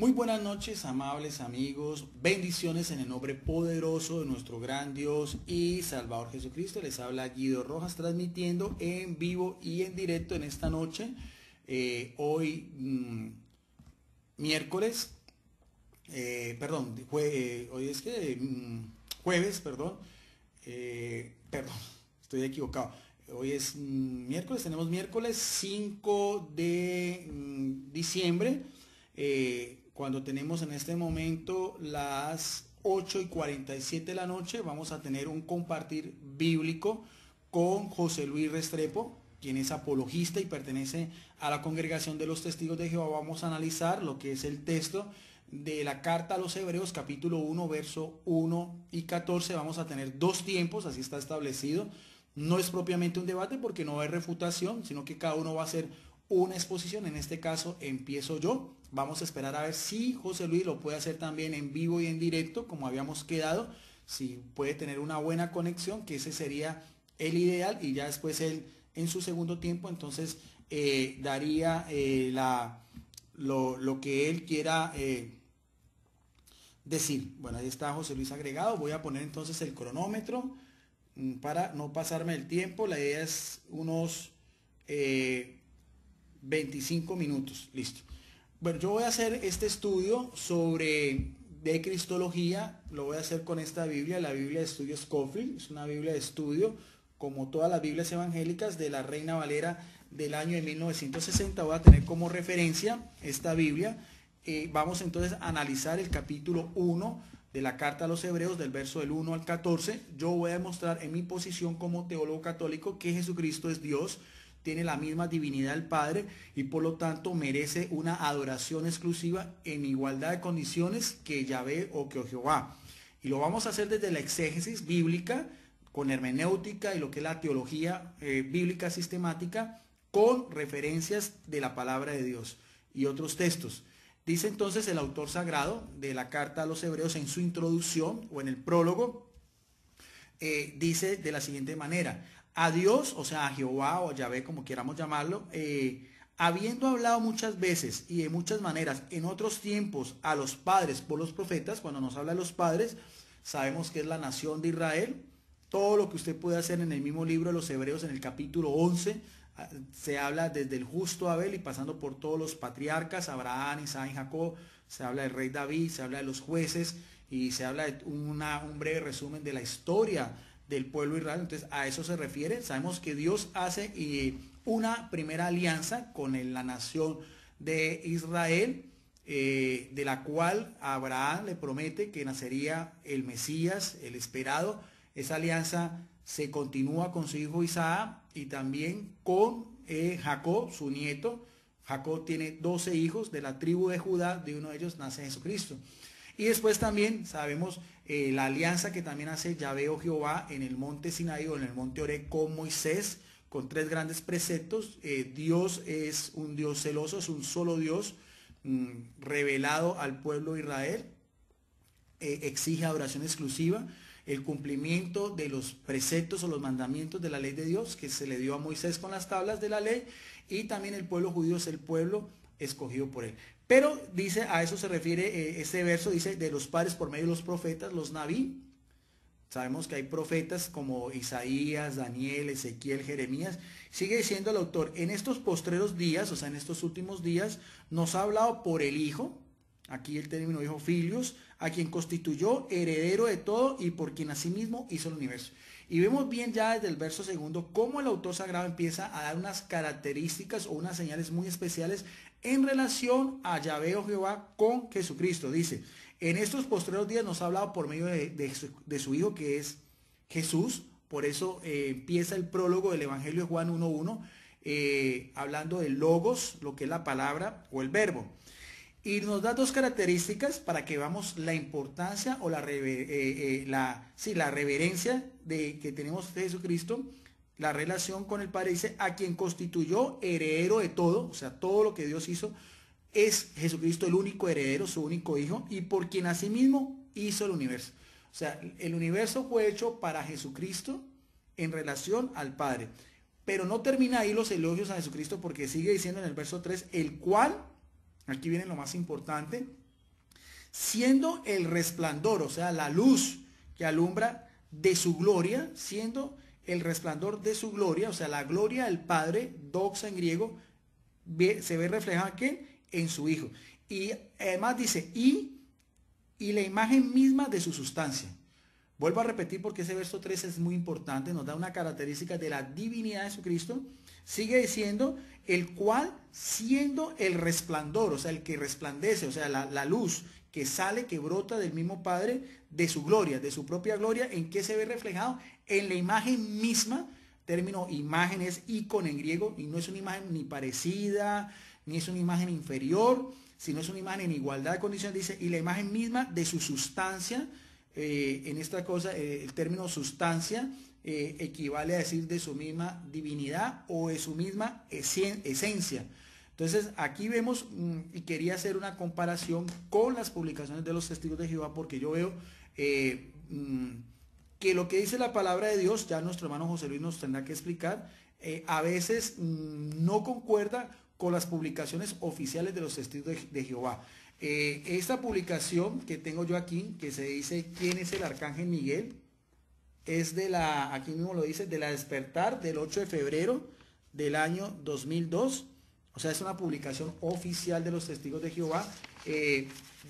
Muy buenas noches, amables amigos, bendiciones en el nombre poderoso de nuestro gran Dios y Salvador Jesucristo. Les habla Guido Rojas transmitiendo en vivo y en directo en esta noche. Hoy miércoles, hoy es que jueves, perdón, estoy equivocado. Hoy es miércoles, tenemos miércoles 5 de diciembre. Cuando tenemos en este momento las 8:47 de la noche, vamos a tener un compartir bíblico con José Luis Restrepo, quien es apologista y pertenece a la Congregación de los Testigos de Jehová. Vamos a analizar lo que es el texto de la carta a los Hebreos, capítulo 1, verso 1 y 14. Vamos a tener dos tiempos, así está establecido. No es propiamente un debate porque no hay refutación, sino que cada uno va a hacer una exposición. En este caso empiezo yo. Vamos a esperar a ver si José Luis lo puede hacer también en vivo y en directo, como habíamos quedado. Si puede tener una buena conexión, que ese sería el ideal. Y ya después él, en su segundo tiempo, entonces daría lo que él quiera decir. Bueno, ahí está José Luis agregado. Voy a poner entonces el cronómetro para no pasarme el tiempo. La idea es unos 25 minutos. Listo. Bueno, yo voy a hacer este estudio de Cristología. Lo voy a hacer con esta Biblia, la Biblia de Estudio Scofield. Es una Biblia de estudio, como todas las Biblias evangélicas, de la Reina Valera del año de 1960. Voy a tener como referencia esta Biblia. Vamos entonces a analizar el capítulo 1 de la carta a los Hebreos, del verso del 1 al 14. Yo voy a demostrar en mi posición como teólogo católico que Jesucristo es Dios, tiene la misma divinidad del Padre y por lo tanto merece una adoración exclusiva en igualdad de condiciones que Yahvé o que Jehová. Y lo vamos a hacer desde la exégesis bíblica, con hermenéutica y lo que es la teología bíblica sistemática, con referencias de la palabra de Dios y otros textos. Dice entonces el autor sagrado de la carta a los Hebreos en su introducción o en el prólogo, dice de la siguiente manera: a Dios, o sea, a Jehová o a Yahvé, como queramos llamarlo, habiendo hablado muchas veces y de muchas maneras en otros tiempos a los padres por los profetas. Cuando nos habla de los padres, sabemos que es la nación de Israel. Todo lo que usted puede hacer en el mismo libro de los Hebreos, en el capítulo 11, se habla desde el justo Abel y pasando por todos los patriarcas, Abraham, Isaac y Jacob. Se habla del rey David, se habla de los jueces y se habla de un breve resumen de la historia del pueblo de Israel. Entonces a eso se refiere. Sabemos que Dios hace una primera alianza con la nación de Israel, de la cual Abraham le promete que nacería el Mesías, el esperado. Esa alianza se continúa con su hijo Isaac y también con Jacob, su nieto. Jacob tiene 12 hijos de la tribu de Judá, de uno de ellos nace Jesucristo. Y después también sabemos la alianza que también hace Yahvé o Jehová en el monte Sinaí o en el monte Oré con Moisés, con tres grandes preceptos. Dios es un Dios celoso, es un solo Dios revelado al pueblo de Israel. Exige adoración exclusiva, el cumplimiento de los preceptos o los mandamientos de la ley de Dios que se le dio a Moisés con las tablas de la ley, y también el pueblo judío es el pueblo escogido por él. Pero dice, a eso se refiere este verso, dice de los padres por medio de los profetas, los naví. Sabemos que hay profetas como Isaías, Daniel, Ezequiel, Jeremías. Sigue diciendo el autor, en estos postreros días, o sea, en estos últimos días, nos ha hablado por el Hijo, aquí el término hijo filios, a quien constituyó heredero de todo y por quien asimismo hizo el universo. Y vemos bien ya desde el verso segundo cómo el autor sagrado empieza a dar unas características o unas señales muy especiales en relación a Yahvé o Jehová con Jesucristo. Dice, en estos postreros días nos ha hablado por medio de su Hijo, que es Jesús. Por eso empieza el prólogo del Evangelio de Juan 1:1, hablando del logos, lo que es la palabra o el verbo. Y nos da dos características para que veamos la importancia o la reverencia que tenemos de Jesucristo, la relación con el Padre. Dice, a quien constituyó heredero de todo, o sea, todo lo que Dios hizo, es Jesucristo el único heredero, su único hijo, y por quien asimismo hizo el universo. O sea, el universo fue hecho para Jesucristo en relación al Padre. Pero no termina ahí los elogios a Jesucristo, porque sigue diciendo en el verso 3, el cual... Aquí viene lo más importante. siendo el resplandor, o sea, la luz que alumbra de su gloria, siendo el resplandor de su gloria, o sea, la gloria del Padre, doxa en griego, se ve reflejada aquí en su Hijo. Y además dice, y la imagen misma de su sustancia. Vuelvo a repetir porque ese verso 3 es muy importante, nos da una característica de la divinidad de Jesucristo. Sigue diciendo, el cual siendo el resplandor, o sea, el que resplandece, o sea, la luz que sale, que brota del mismo Padre, de su gloria, de su propia gloria, ¿en qué se ve reflejado? En la imagen misma. Término imagen es icon en griego, y no es una imagen ni parecida, ni es una imagen inferior, sino es una imagen en igualdad de condiciones. Dice, y la imagen misma de su sustancia. En esta cosa, el término sustancia equivale a decir de su misma divinidad o de su misma esencia. Entonces aquí vemos, y quería hacer una comparación con las publicaciones de los testigos de Jehová, porque yo veo que lo que dice la palabra de Dios, ya nuestro hermano José Luis nos tendrá que explicar, a veces no concuerda con las publicaciones oficiales de los testigos de Jehová. Esta publicación que tengo yo aquí, que se dice ¿quién es el arcángel Miguel? Es de la, aquí mismo lo dice, de la Despertar del 8 de febrero del año 2002. O sea, es una publicación oficial de los testigos de Jehová.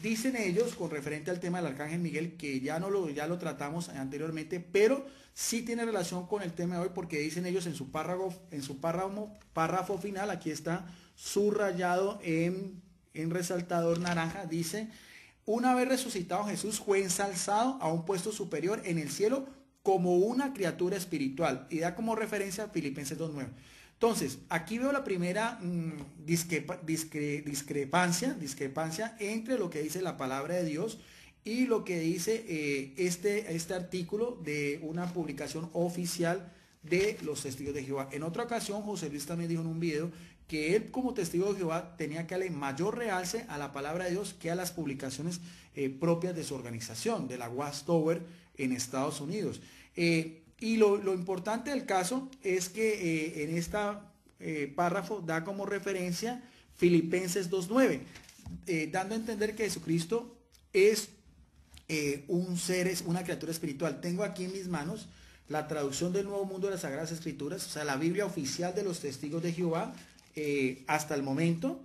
Dicen ellos, con referente al tema del arcángel Miguel, que ya lo tratamos anteriormente, pero sí tiene relación con el tema de hoy, porque dicen ellos en su párrafo final, aquí está subrayado en resaltador naranja, dice, una vez resucitado Jesús fue ensalzado a un puesto superior en el cielo como una criatura espiritual, y da como referencia a Filipenses 2:9. Entonces, aquí veo la primera discrepancia entre lo que dice la palabra de Dios y lo que dice este artículo de una publicación oficial de los testigos de Jehová. En otra ocasión, José Luis también dijo en un video que él como testigo de Jehová tenía que darle mayor realce a la palabra de Dios que a las publicaciones propias de su organización, de la Watchtower en Estados Unidos. Y lo importante del caso es que en este párrafo da como referencia Filipenses 2:9, dando a entender que Jesucristo es un ser, es una criatura espiritual. Tengo aquí en mis manos la traducción del Nuevo Mundo de las Sagradas Escrituras, o sea, la Biblia oficial de los testigos de Jehová hasta el momento,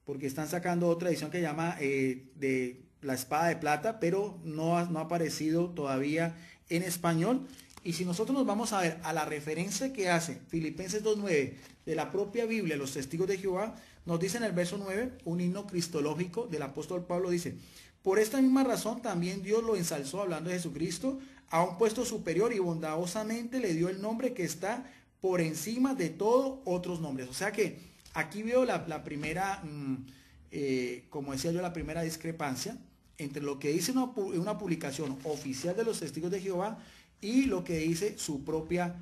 porque están sacando otra edición que llama de la Espada de Plata, pero no ha aparecido todavía en español. Y si nosotros nos vamos a ver a la referencia que hace Filipenses 2:9 de la propia Biblia, los testigos de Jehová, nos dice en el verso 9, un himno cristológico del apóstol Pablo, dice, por esta misma razón también Dios lo ensalzó, hablando de Jesucristo, a un puesto superior y bondadosamente le dio el nombre que está por encima de todos otros nombres. O sea que aquí veo la primera, como decía yo, la primera discrepancia entre lo que dice una publicación oficial de los testigos de Jehová y lo que dice su propia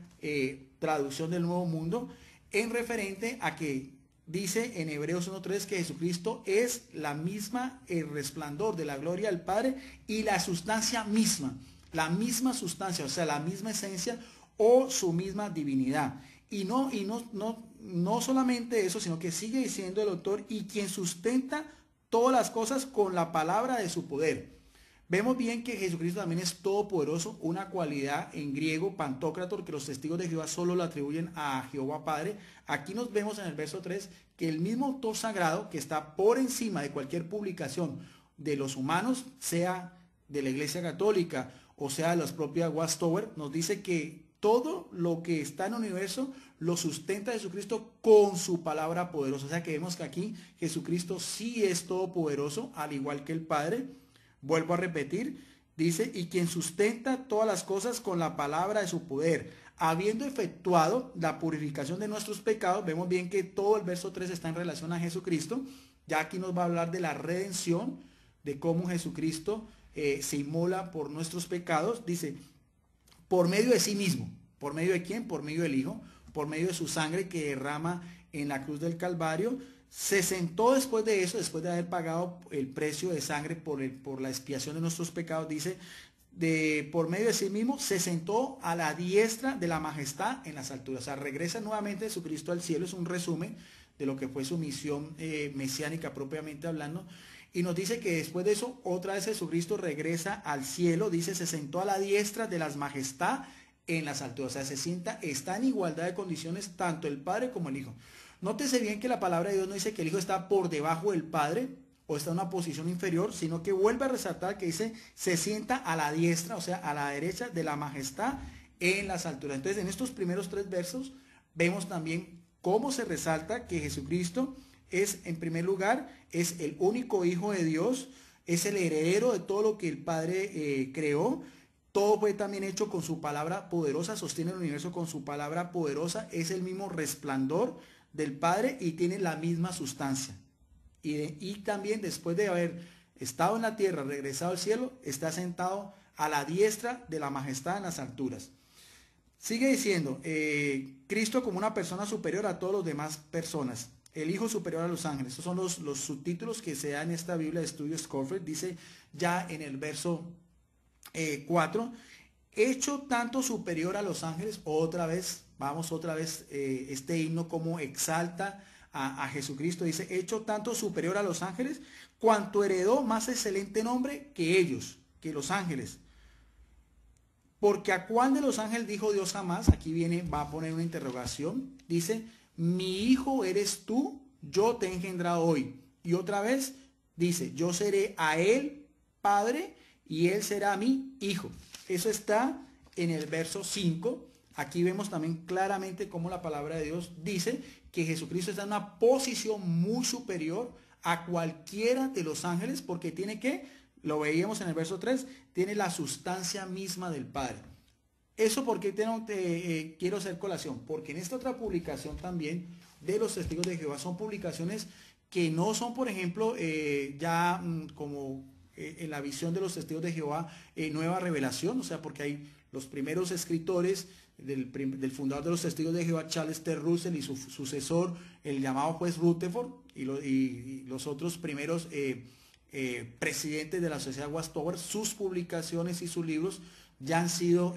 traducción del Nuevo Mundo, en referente a que dice en Hebreos 1:3 que Jesucristo es la misma, el resplandor de la gloria del Padre y la sustancia misma, la misma sustancia, o sea, la misma esencia o su misma divinidad. Y no solamente eso, sino que sigue diciendo el autor, y quien sustenta todas las cosas con la palabra de su poder. Vemos bien que Jesucristo también es todopoderoso, una cualidad en griego, pantocrator, que los testigos de Jehová solo lo atribuyen a Jehová Padre. Aquí nos vemos en el verso 3 que el mismo autor sagrado, que está por encima de cualquier publicación de los humanos, sea de la Iglesia Católica o sea de las propias Watchtower, nos dice que todo lo que está en el universo lo sustenta Jesucristo con su palabra poderosa. O sea que vemos que aquí Jesucristo sí es todopoderoso, al igual que el Padre. Vuelvo a repetir, dice, y quien sustenta todas las cosas con la palabra de su poder, habiendo efectuado la purificación de nuestros pecados. Vemos bien que todo el verso 3 está en relación a Jesucristo. Ya aquí nos va a hablar de la redención, de cómo Jesucristo se inmola por nuestros pecados. Dice, por medio de sí mismo. ¿Por medio de quién? Por medio del Hijo, por medio de su sangre que derrama en la cruz del Calvario. Se sentó después de eso, después de haber pagado el precio de sangre por la expiación de nuestros pecados, dice, por medio de sí mismo, se sentó a la diestra de la majestad en las alturas. O sea, regresa nuevamente Jesucristo al cielo. Es un resumen de lo que fue su misión mesiánica propiamente hablando. Y nos dice que después de eso, otra vez Jesucristo regresa al cielo, dice, se sentó a la diestra de las majestad en las alturas. O sea, se sienta, está en igualdad de condiciones tanto el Padre como el Hijo. Nótese bien que la palabra de Dios no dice que el Hijo está por debajo del Padre o está en una posición inferior, sino que vuelve a resaltar que dice, se sienta a la diestra, o sea, a la derecha de la majestad en las alturas. Entonces, en estos primeros 3 versos, vemos también cómo se resalta que Jesucristo es, en primer lugar, es el único Hijo de Dios, es el heredero de todo lo que el Padre creó. Todo fue también hecho con su palabra poderosa, sostiene el universo con su palabra poderosa, es el mismo resplandor del Padre y tiene la misma sustancia. Y también después de haber estado en la tierra, regresado al cielo, está sentado a la diestra de la majestad en las alturas. Sigue diciendo, Cristo como una persona superior a todas las demás personas, el Hijo superior a los ángeles. Estos son los subtítulos que se dan en esta Biblia de Estudio Scofield. Dice ya en el verso 4, hecho tanto superior a los ángeles. Vamos otra vez, este himno como exalta a Jesucristo. Dice, hecho tanto superior a los ángeles, cuanto heredó más excelente nombre que ellos, que los ángeles. Porque a cuál de los ángeles dijo Dios jamás, aquí viene, va a poner una interrogación, dice, mi hijo eres tú, yo te he engendrado hoy. Y otra vez dice, yo seré a él padre y él será mi hijo. Eso está en el verso 5. Aquí vemos también claramente cómo la palabra de Dios dice que Jesucristo está en una posición muy superior a cualquiera de los ángeles porque tiene que, lo veíamos en el verso 3, tiene la sustancia misma del Padre. Eso porque quiero hacer colación, porque en esta otra publicación también de los testigos de Jehová son publicaciones que no son, por ejemplo, como en la visión de los testigos de Jehová, nueva revelación, o sea, porque hay los primeros escritores del fundador de los testigos de Jehová, Charles T. Russell, y su sucesor, el llamado juez Rutherford, y los otros primeros presidentes de la sociedad Watchtower, sus publicaciones y sus libros ya han sido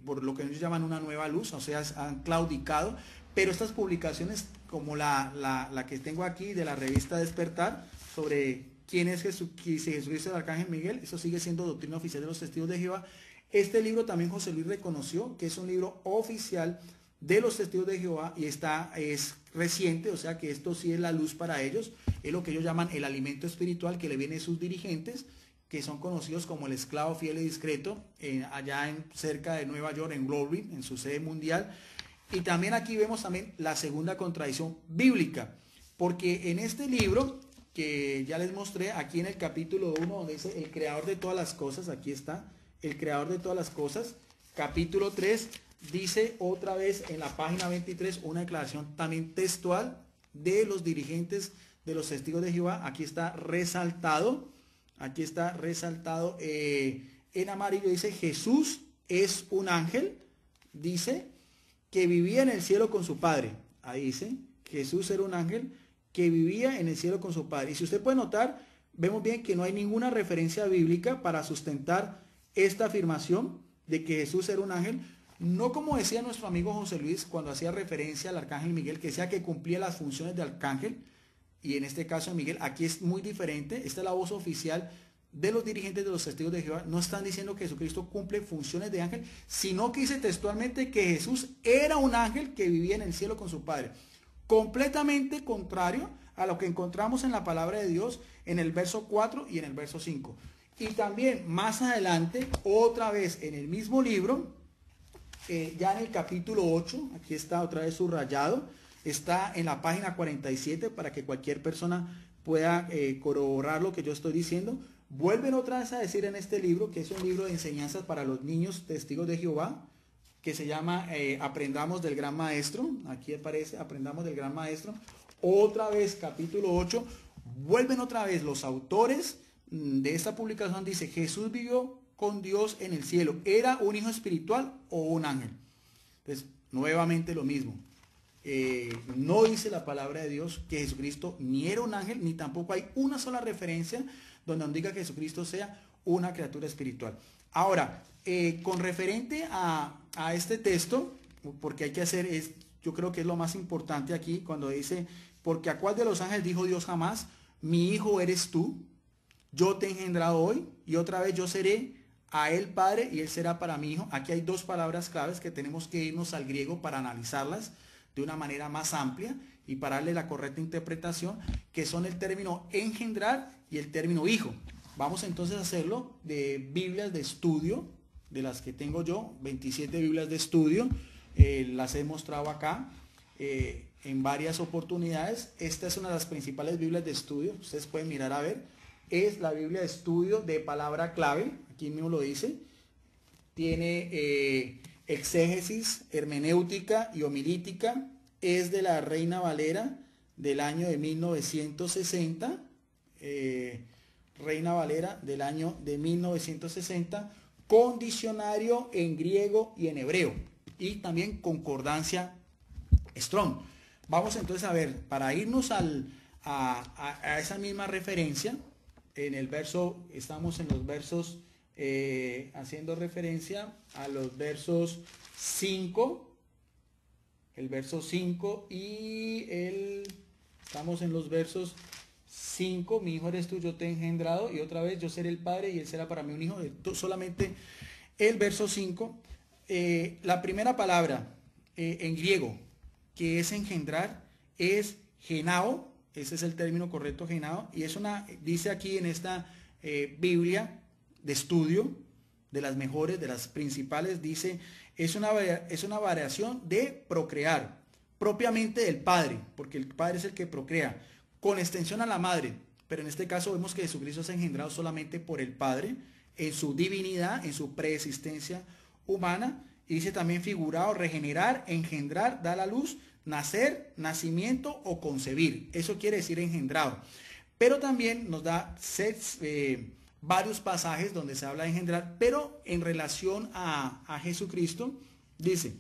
por lo que ellos llaman una nueva luz, o sea, han claudicado, pero estas publicaciones como la que tengo aquí de la revista Despertar sobre quién es Jesucristo el Arcángel Miguel, eso sigue siendo doctrina oficial de los testigos de Jehová. Este libro también José Luis reconoció que es un libro oficial de los testigos de Jehová y es reciente, o sea que esto sí es la luz para ellos, es lo que ellos llaman el alimento espiritual que le viene a sus dirigentes, que son conocidos como el esclavo fiel y discreto, allá cerca de Nueva York, en Glory, en su sede mundial. Y también aquí vemos también la segunda contradicción bíblica, porque en este libro que ya les mostré, aquí en el capítulo 1, donde dice el creador de todas las cosas, aquí está, el creador de todas las cosas, capítulo 3, dice otra vez en la página 23 una declaración también textual de los dirigentes de los testigos de Jehová. Aquí está resaltado en amarillo, dice Jesús es un ángel, dice que vivía en el cielo con su padre. Ahí dice Jesús era un ángel que vivía en el cielo con su padre. Y si usted puede notar, vemos bien que no hay ninguna referencia bíblica para sustentar esta afirmación de que Jesús era un ángel, no como decía nuestro amigo José Luis cuando hacía referencia al arcángel Miguel, que decía que cumplía las funciones de arcángel, y en este caso Miguel, aquí es muy diferente. Esta es la voz oficial de los dirigentes de los testigos de Jehová. No están diciendo que Jesucristo cumple funciones de ángel, sino que dice textualmente que Jesús era un ángel que vivía en el cielo con su Padre. Completamente contrario a lo que encontramos en la palabra de Dios en el verso 4 y en el verso 5. Y también más adelante, otra vez en el mismo libro, ya en el capítulo 8, aquí está otra vez subrayado, está en la página 47 para que cualquier persona pueda corroborar lo que yo estoy diciendo. Vuelven otra vez a decir en este libro, que es un libro de enseñanzas para los niños testigos de Jehová, que se llama Aprendamos del Gran Maestro. Aquí aparece Aprendamos del Gran Maestro. Otra vez, capítulo 8, vuelven otra vez los autores de esta publicación, dice, Jesús vivió con Dios en el cielo. ¿Era un hijo espiritual o un ángel? Entonces, nuevamente lo mismo. No dice la palabra de Dios que Jesucristo ni era un ángel, ni tampoco hay una sola referencia donde nos diga que Jesucristo sea una criatura espiritual. Ahora, con referente a este texto, porque hay que hacer, yo creo que es lo más importante aquí, cuando dice, porque a cuál de los ángeles dijo Dios jamás, mi hijo eres tú. yo te he engendrado hoy, y otra vez yo seré a él padre y él será para mi hijo. Aquí hay dos palabras claves que tenemos que irnos al griego para analizarlas de una manera más amplia y para darle la correcta interpretación, que son el término engendrar y el término hijo. Vamos entonces a hacerlo de Biblias de estudio, de las que tengo yo, 27 Biblias de estudio, las he mostrado acá en varias oportunidades. Esta es una de las principales Biblias de estudio, ustedes pueden mirar a ver, es la Biblia de estudio de palabra clave, aquí mismo lo dice, tiene exégesis, hermenéutica y homilítica, es de la Reina Valera del año de 1960, Reina Valera del año de 1960, con diccionario en griego y en hebreo, y también concordancia Strong. Vamos entonces a ver, para irnos a esa misma referencia, en el verso, estamos en los versos, haciendo referencia a los versos 5, el verso 5 y estamos en los versos 5, mi hijo eres tú, yo te he engendrado, y otra vez yo seré el padre y él será para mí un hijo. Solamente el verso 5, la primera palabra en griego que es engendrar es genao, ese es el término correcto, genao, y dice aquí en esta Biblia de estudio, de las mejores, de las principales, dice, es una variación de procrear, propiamente del padre, porque el padre es el que procrea, con extensión a la madre, pero en este caso vemos que Jesucristo es engendrado solamente por el Padre, en su divinidad, en su preexistencia humana, y dice también figurado, regenerar, engendrar, dar a luz, nacer, nacimiento o concebir. Eso quiere decir engendrado. Pero también nos da varios pasajes donde se habla de engendrar, pero en relación a Jesucristo, dice,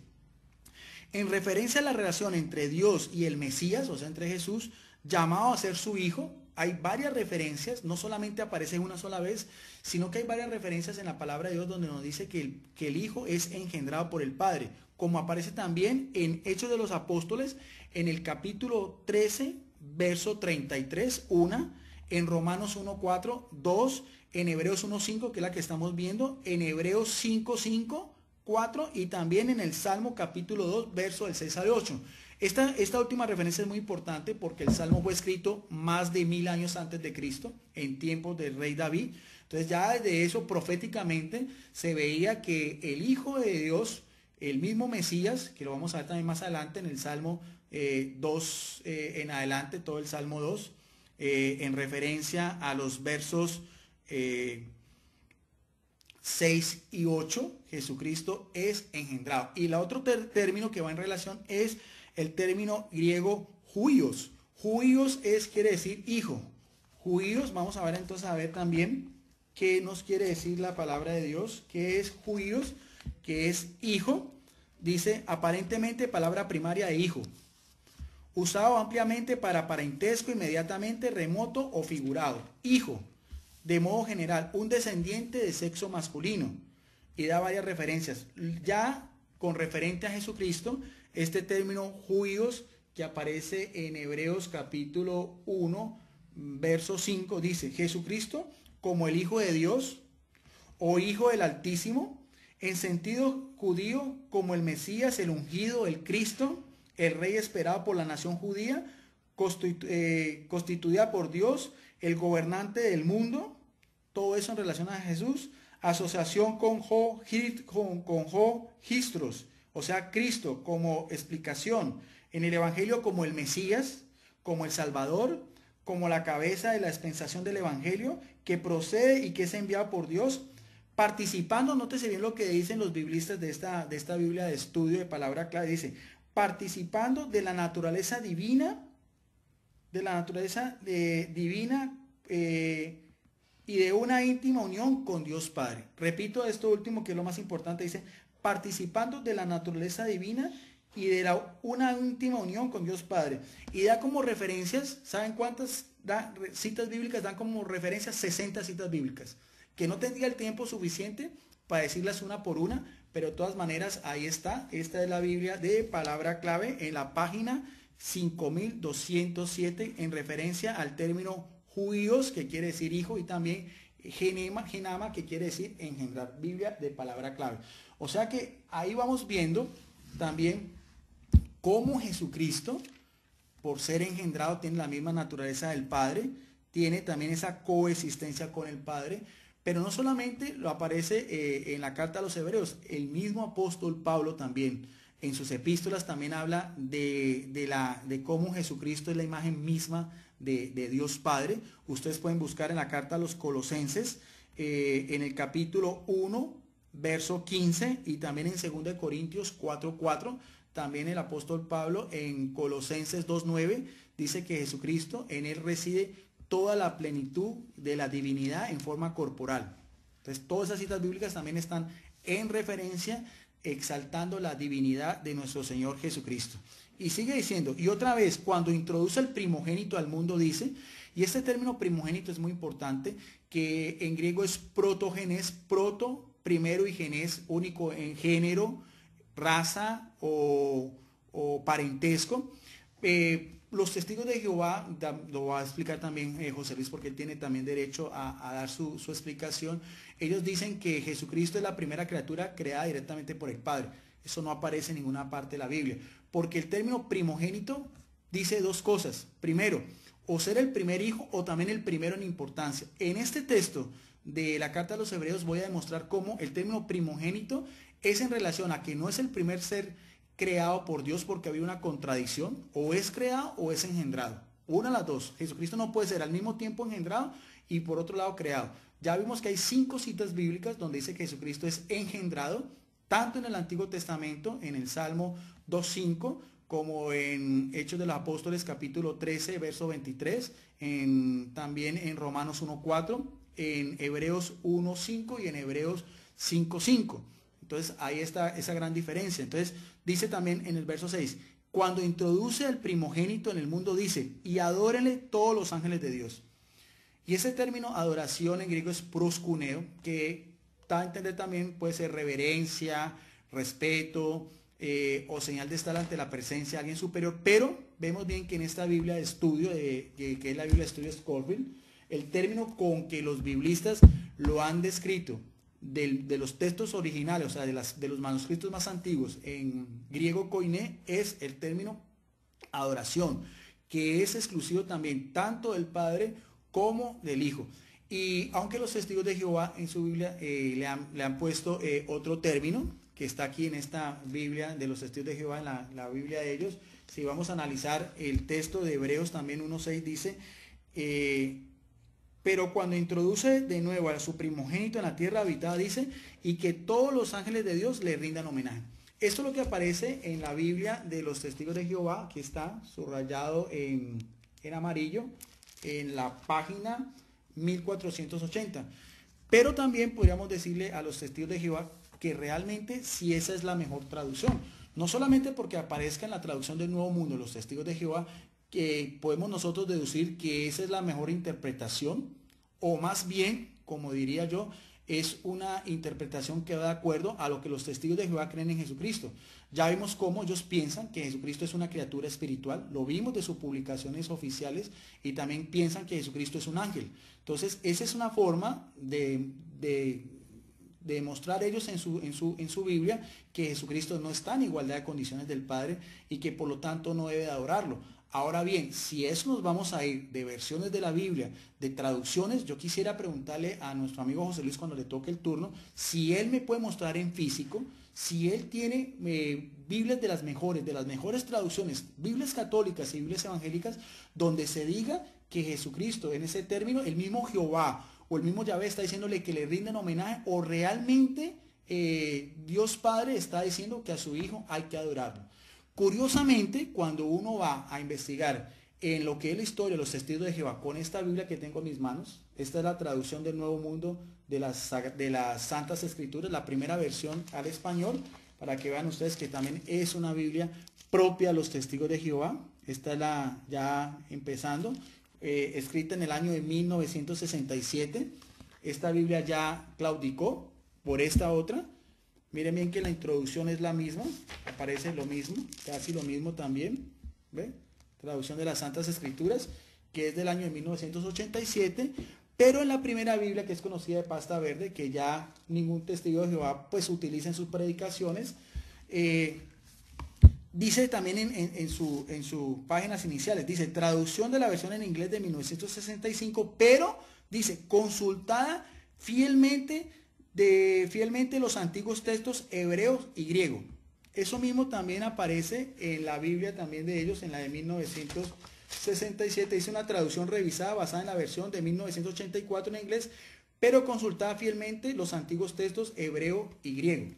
en referencia a la relación entre Dios y el Mesías, o sea, entre Jesús, llamado a ser su hijo, hay varias referencias, no solamente aparece una sola vez, sino que hay varias referencias en la palabra de Dios donde nos dice que el Hijo es engendrado por el Padre, como aparece también en Hechos de los Apóstoles, en el capítulo 13, verso 33, en Romanos 1:4, 2, en Hebreos 1:5, que es la que estamos viendo, en Hebreos 5:5, 4, y también en el Salmo capítulo 2, verso del 6 al 8. Esta última referencia es muy importante porque el Salmo fue escrito más de 1000 años antes de Cristo, en tiempos del rey David. Entonces ya desde eso proféticamente se veía que el Hijo de Dios, el mismo Mesías, que lo vamos a ver también más adelante en el Salmo 2 en adelante, todo el Salmo 2, en referencia a los versos 6 y 8, Jesucristo es engendrado. Y el otro término que va en relación es el término griego huios. Huios quiere decir hijo. Huios, vamos a ver entonces también qué nos quiere decir la palabra de Dios. ¿Qué es huios? Que es hijo. Dice aparentemente palabra primaria de hijo. Usado ampliamente para parentesco inmediatamente remoto o figurado. Hijo. De modo general, un descendiente de sexo masculino. Y da varias referencias. Ya con referente a Jesucristo, este término huios que aparece en Hebreos capítulo 1, verso 5, dice, Jesucristo como el Hijo de Dios o Hijo del Altísimo, en sentido judío como el Mesías, el ungido, el Cristo, el Rey esperado por la nación judía, constituida por Dios, el gobernante del mundo, todo eso en relación a Jesús, asociación con Histros, o sea, Cristo como explicación, en el Evangelio como el Mesías, como el Salvador, como la cabeza de la dispensación del Evangelio, que procede y que es enviado por Dios, participando, nótese bien lo que dicen los biblistas de esta Biblia de estudio de palabra clave, dice, participando de la naturaleza divina, y de una íntima unión con Dios Padre. Repito esto último que es lo más importante, dice, participando de la naturaleza divina y de una íntima unión con Dios Padre. Y da como referencias, ¿saben cuántas citas bíblicas dan como referencias? 60 citas bíblicas, que no tendría el tiempo suficiente para decirlas una por una, pero de todas maneras ahí está. Esta es la Biblia de palabra clave en la página 5207 en referencia al término judíos, que quiere decir hijo, y también genama, que quiere decir engendrar. Biblia de palabra clave. O sea que ahí vamos viendo también cómo Jesucristo, por ser engendrado, tiene la misma naturaleza del Padre, tiene también esa coexistencia con el Padre, pero no solamente lo aparece en la carta a los Hebreos, el mismo apóstol Pablo también en sus epístolas también habla de cómo Jesucristo es la imagen misma de Dios Padre. Ustedes pueden buscar en la carta a los Colosenses, en el capítulo 1, verso 15, y también en 2 Corintios 4:4, también el apóstol Pablo en Colosenses 2:9 dice que Jesucristo, en él reside toda la plenitud de la divinidad en forma corporal. Entonces todas esas citas bíblicas también están en referencia exaltando la divinidad de nuestro Señor Jesucristo. Y sigue diciendo, y otra vez, cuando introduce el primogénito al mundo, dice, y este término primogénito es muy importante, que en griego es protogenes, proto, primero, y genes, único en género, raza o parentesco. Los testigos de Jehová, lo va a explicar también José Luis, porque él tiene también derecho a dar su explicación. Ellos dicen que Jesucristo es la primera criatura creada directamente por el Padre. Eso no aparece en ninguna parte de la Biblia, porque el término primogénito dice dos cosas. Primero, o ser el primer hijo o también el primero en importancia. En este texto de la carta a los Hebreos voy a demostrar cómo el término primogénito es en relación a que no es el primer ser creado por Dios, porque había una contradicción, o es creado o es engendrado, una de las dos. Jesucristo no puede ser al mismo tiempo engendrado y por otro lado creado. Ya vimos que hay 5 citas bíblicas donde dice que Jesucristo es engendrado, tanto en el Antiguo Testamento, en el Salmo 2:5, como en Hechos de los Apóstoles capítulo 13, verso 23, también en Romanos 1:4, en Hebreos 1:5 y en Hebreos 5:5. Entonces ahí está esa gran diferencia. Entonces dice también en el verso 6, cuando introduce el primogénito en el mundo, dice, y adórenle todos los ángeles de Dios. Y ese término adoración en griego es proskuneo, que da a entender también puede ser reverencia, respeto, o señal de estar ante la presencia de alguien superior. Pero vemos bien que en esta Biblia de estudio, que es la Biblia de estudio Scofield, el término con que los biblistas lo han descrito de los textos originales, o sea, de los manuscritos más antiguos en griego koiné, es el término adoración, que es exclusivo también tanto del Padre como del Hijo. Y aunque los testigos de Jehová en su Biblia le han puesto otro término, que está aquí en esta Biblia de los testigos de Jehová, en la Biblia de ellos, si vamos a analizar el texto de Hebreos también 1:6 dice, pero cuando introduce de nuevo a su primogénito en la tierra habitada, dice, y que todos los ángeles de Dios le rindan homenaje. Esto es lo que aparece en la Biblia de los testigos de Jehová, que está subrayado en amarillo, en la página 1480. Pero también podríamos decirle a los testigos de Jehová que realmente si esa es la mejor traducción. No solamente porque aparezca en la traducción del Nuevo Mundo los testigos de Jehová, que podemos nosotros deducir que esa es la mejor interpretación, o más bien, como diría yo, es una interpretación que va de acuerdo a lo que los testigos de Jehová creen en Jesucristo. Ya vimos cómo ellos piensan que Jesucristo es una criatura espiritual, lo vimos de sus publicaciones oficiales, y también piensan que Jesucristo es un ángel. Entonces, esa es una forma de demostrar ellos en su Biblia que Jesucristo no está en igualdad de condiciones del Padre y que por lo tanto no debe de adorarlo. Ahora bien, si eso nos vamos a ir de versiones de la Biblia, de traducciones, yo quisiera preguntarle a nuestro amigo José Luis cuando le toque el turno, si él me puede mostrar en físico, si él tiene Biblias de las mejores traducciones, Biblias católicas y Biblias evangélicas, donde se diga que Jesucristo, en ese término, el mismo Jehová o el mismo Yahvé está diciéndole que le rinden homenaje, o realmente Dios Padre está diciendo que a su Hijo hay que adorarlo. Curiosamente, cuando uno va a investigar en lo que es la historia de los testigos de Jehová con esta Biblia que tengo en mis manos, esta es la traducción del Nuevo Mundo de las Santas Escrituras, la primera versión al español, para que vean ustedes que también es una Biblia propia de los testigos de Jehová. Esta es la ya empezando, escrita en el año de 1967. Esta Biblia ya claudicó por esta otra. Miren bien que la introducción es la misma, aparece lo mismo, casi lo mismo también, ¿ve? Traducción de las Santas Escrituras, que es del año de 1987, pero en la primera Biblia, que es conocida de pasta verde, que ya ningún testigo de Jehová pues utiliza en sus predicaciones, dice también en sus páginas iniciales, dice traducción de la versión en inglés de 1965, pero dice consultada fielmente los antiguos textos hebreos y griego. Eso mismo también aparece en la Biblia también de ellos, en la de 1967, dice una traducción revisada basada en la versión de 1984 en inglés, pero consultada fielmente los antiguos textos hebreo y griego.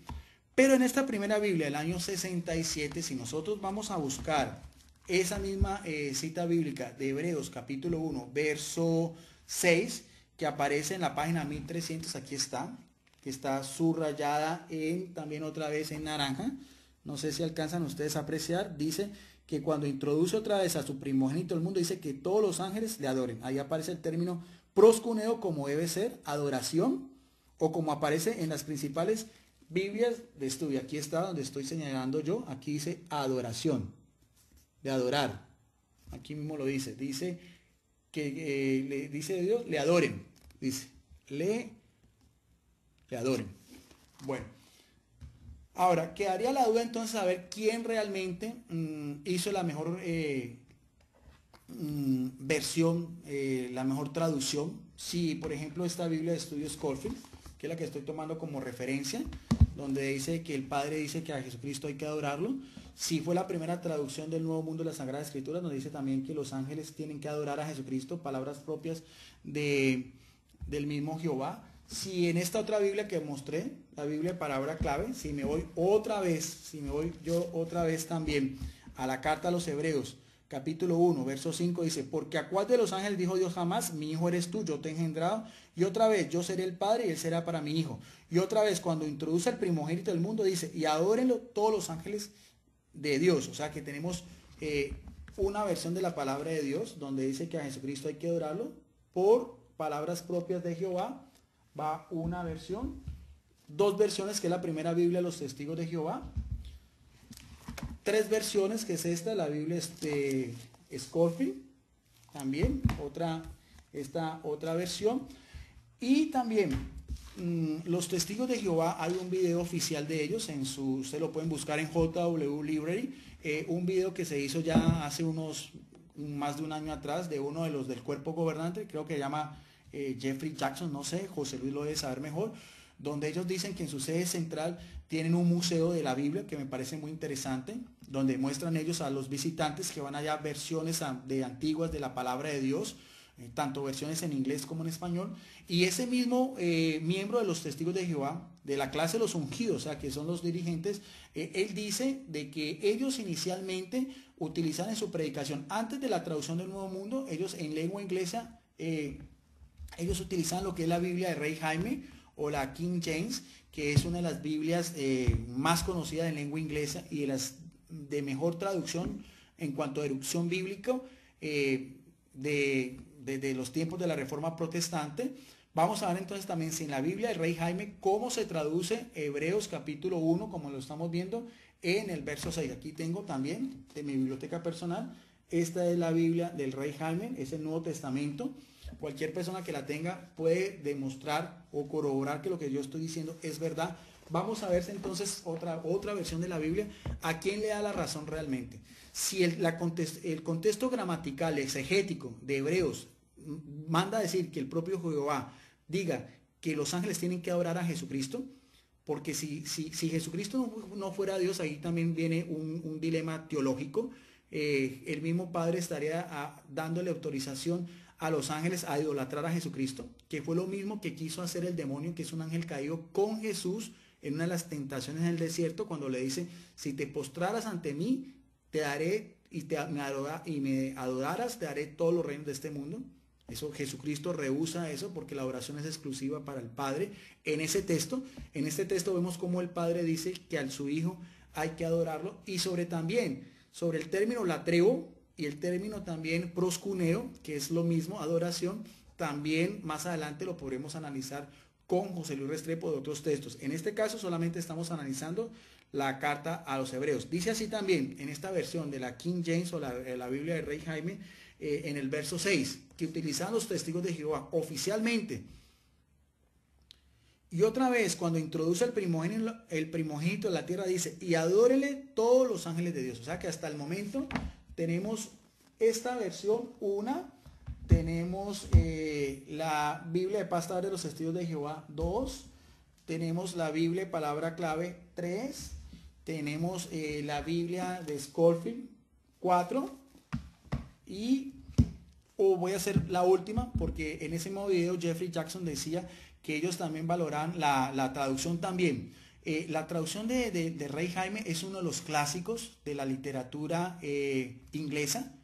Pero en esta primera Biblia del año 67, si nosotros vamos a buscar esa misma cita bíblica de Hebreos capítulo 1, verso 6, que aparece en la página 1300, aquí está, que está subrayada también otra vez en naranja, no sé si alcanzan ustedes a apreciar, dice que cuando introduce otra vez a su primogénito el mundo, dice que todos los ángeles le adoren. Ahí aparece el término proscuneo como debe ser, adoración, o como aparece en las principales Biblias de estudio. Aquí está donde estoy señalando yo, aquí dice adoración, de adorar. Aquí mismo lo dice que le dice Dios, le adoren, dice, le adoren. Bueno, ahora quedaría la duda entonces a ver quién realmente hizo la mejor versión, la mejor traducción. Si por ejemplo esta Biblia de estudio Scofield, que es la que estoy tomando como referencia, donde dice que el Padre dice que a Jesucristo hay que adorarlo, si fue la primera traducción del Nuevo Mundo de la Sagrada Escritura, donde dice también que los ángeles tienen que adorar a Jesucristo, palabras propias del mismo Jehová. Si en esta otra Biblia que mostré, la Biblia de palabra clave, si me voy yo otra vez también a la carta a los Hebreos, capítulo 1, verso 5, dice, porque a cuál de los ángeles dijo Dios jamás, mi hijo eres tú, yo te he engendrado, y otra vez, yo seré el padre y él será para mi hijo. Y otra vez, cuando introduce el primogénito del mundo, dice, y adórenlo todos los ángeles de Dios. O sea que tenemos una versión de la palabra de Dios, donde dice que a Jesucristo hay que adorarlo, por palabras propias de Jehová, va una versión, dos versiones, que es la primera Biblia de los testigos de Jehová, tres versiones, que es esta, la Biblia Scofield, también, esta otra versión, y también los testigos de Jehová, hay un video oficial de ellos, ustedes lo pueden buscar en JW Library, un video que se hizo ya hace más de un año atrás, de uno de los del cuerpo gobernante, creo que se llama Jeffrey Jackson, no sé, José Luis lo debe saber mejor, donde ellos dicen que en su sede central tienen un museo de la Biblia, que me parece muy interesante, donde muestran ellos a los visitantes que van allá versiones de antiguas de la palabra de Dios, tanto versiones en inglés como en español, y ese mismo miembro de los testigos de Jehová, de la clase de los ungidos, o sea, que son los dirigentes, él dice de que ellos inicialmente utilizan en su predicación, antes de la traducción del Nuevo Mundo, ellos en lengua inglesa, ellos utilizan lo que es la Biblia de Rey Jaime, o la King James, que es una de las Biblias más conocidas en lengua inglesa y de mejor traducción en cuanto a erupción bíblica de los tiempos de la Reforma Protestante. Vamos a ver entonces también si en la Biblia del Rey Jaime, cómo se traduce Hebreos capítulo 1, como lo estamos viendo en el verso 6. Aquí tengo también de mi biblioteca personal, esta es la Biblia del Rey Jaime, es el Nuevo Testamento. Cualquier persona que la tenga puede demostrar o corroborar que lo que yo estoy diciendo es verdad. Vamos a ver entonces otra versión de la Biblia, a quién le da la razón realmente. Si el contexto gramatical, exegético de Hebreos manda a decir que el propio Jehová diga que los ángeles tienen que adorar a Jesucristo, porque si Jesucristo no fuera Dios, ahí también viene un dilema teológico. El mismo Padre estaría dándole autorización a los ángeles a idolatrar a Jesucristo, que fue lo mismo que quiso hacer el demonio, que es un ángel caído, con Jesús en una de las tentaciones en el desierto, cuando le dice, si te postraras ante mí, te daré y me adoraras, te daré todos los reinos de este mundo. Eso Jesucristo rehúsa eso, porque la oración es exclusiva para el Padre. En este texto vemos cómo el Padre dice que a su Hijo hay que adorarlo, y sobre el término latreo y el término también proscuneo, que es lo mismo, adoración, también más adelante lo podremos analizar con José Luis Restrepo de otros textos. En este caso solamente estamos analizando la carta a los Hebreos. Dice así también en esta versión de la King James o la Biblia de Rey Jaime, en el verso 6, que utilizaban los testigos de Jehová oficialmente. Y otra vez, cuando introduce el primogénito de la tierra, dice, y adórele todos los ángeles de Dios. O sea que hasta el momento tenemos esta versión, tenemos la Biblia de Paz de los Testigos de Jehová 2, tenemos la Biblia de Palabra Clave 3, tenemos la Biblia de Scofield 4, y voy a hacer la última, porque en ese mismo video Jeffrey Jackson decía que ellos también valoran la traducción también. La traducción de Rey Jaime es uno de los clásicos de la literatura inglesa,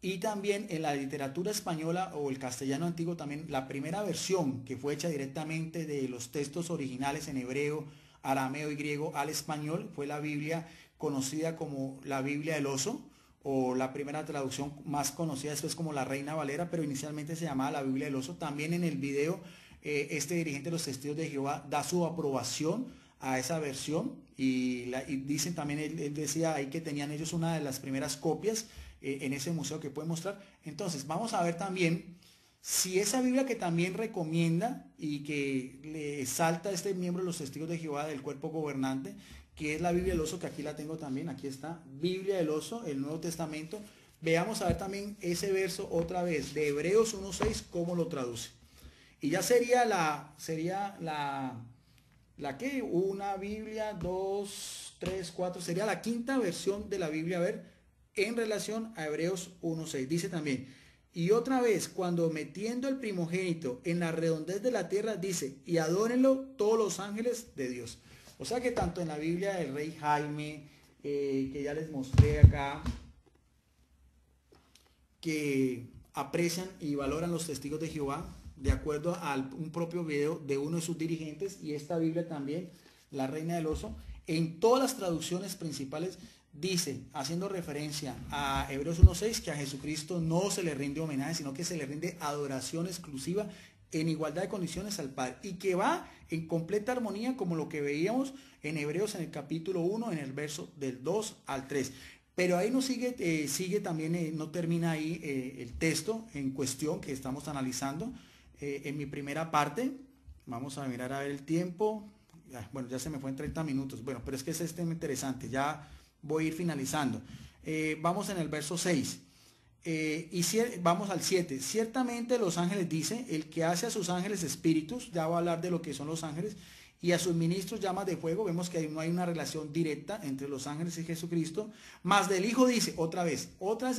y también en la literatura española o el castellano antiguo también la primera versión que fue hecha directamente de los textos originales en hebreo, arameo y griego al español fue la Biblia conocida como la Biblia del Oso, o la primera traducción más conocida después como la Reina Valera, pero inicialmente se llamaba la Biblia del Oso. También en el video este dirigente de los Testigos de Jehová da su aprobación a esa versión, y dicen también, él decía ahí que tenían ellos una de las primeras copias en ese museo que puede mostrar. Entonces vamos a ver también si esa Biblia que también recomienda y que le salta a este miembro de los Testigos de Jehová del cuerpo gobernante, que es la Biblia del Oso, que aquí la tengo también, aquí está, Biblia del Oso, el Nuevo Testamento. Veamos a ver también ese verso otra vez de Hebreos 1:6, cómo lo traduce. Y ya sería la que una Biblia, 2, 3, 4, sería la quinta versión de la Biblia, a ver, en relación a Hebreos 1:6. Dice también, y otra vez, cuando metiendo el primogénito en la redondez de la tierra, dice, y adórenlo todos los ángeles de Dios. O sea que tanto en la Biblia del Rey Jaime, que ya les mostré acá, que aprecian y valoran los testigos de Jehová, de acuerdo a un propio video de uno de sus dirigentes, y esta Biblia también, la Reina del Oso, en todas las traducciones principales dice, haciendo referencia a Hebreos 1:6, que a Jesucristo no se le rinde homenaje, sino que se le rinde adoración exclusiva en igualdad de condiciones al Padre, y que va en completa armonía como lo que veíamos en Hebreos en el capítulo 1, en el verso del 2 al 3. Pero ahí no sigue también, no termina ahí el texto en cuestión que estamos analizando. En mi primera parte, vamos a mirar a ver el tiempo. Bueno, ya se me fue en 30 minutos. Bueno, pero es que es este interesante. Ya voy a ir finalizando. Vamos en el verso 6. Vamos al 7. Ciertamente los ángeles, dice, el que hace a sus ángeles espíritus, ya va a hablar de lo que son los ángeles, y a sus ministros llamas de fuego. Vemos que no hay una relación directa entre los ángeles y Jesucristo. Más del Hijo, dice, otra vez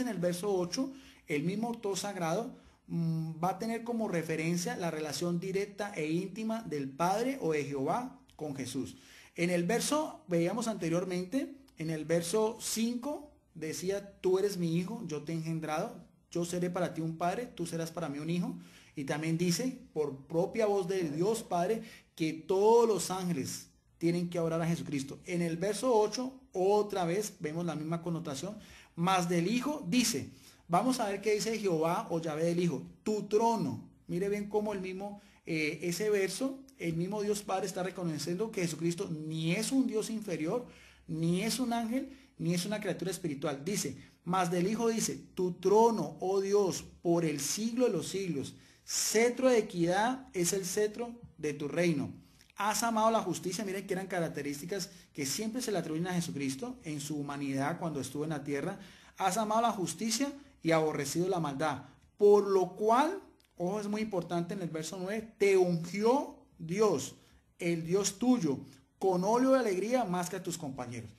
en el verso 8, el mismo autor sagrado va a tener como referencia la relación directa e íntima del Padre o de Jehová con Jesús. En el verso, veíamos anteriormente, en el verso 5, decía, tú eres mi hijo, yo te he engendrado, yo seré para ti un padre, tú serás para mí un hijo. Y también dice, por propia voz de Dios Padre, que todos los ángeles tienen que orar a Jesucristo. En el verso 8, otra vez, vemos la misma connotación. Más del Hijo, dice, vamos a ver qué dice Jehová o Yahvé del Hijo, tu trono. Mire bien cómo el mismo, ese verso, el mismo Dios Padre está reconociendo que Jesucristo ni es un Dios inferior, ni es un ángel, ni es una criatura espiritual. Dice, más del Hijo dice, tu trono, oh Dios, por el siglo de los siglos. Cetro de equidad es el cetro de tu reino. Has amado la justicia. Miren que eran características que siempre se le atribuyen a Jesucristo en su humanidad cuando estuvo en la tierra. Has amado la justicia y aborrecido la maldad. Por lo cual, ojo, es muy importante en el verso 9, te ungió Dios, el Dios tuyo, con óleo de alegría más que a tus compañeros.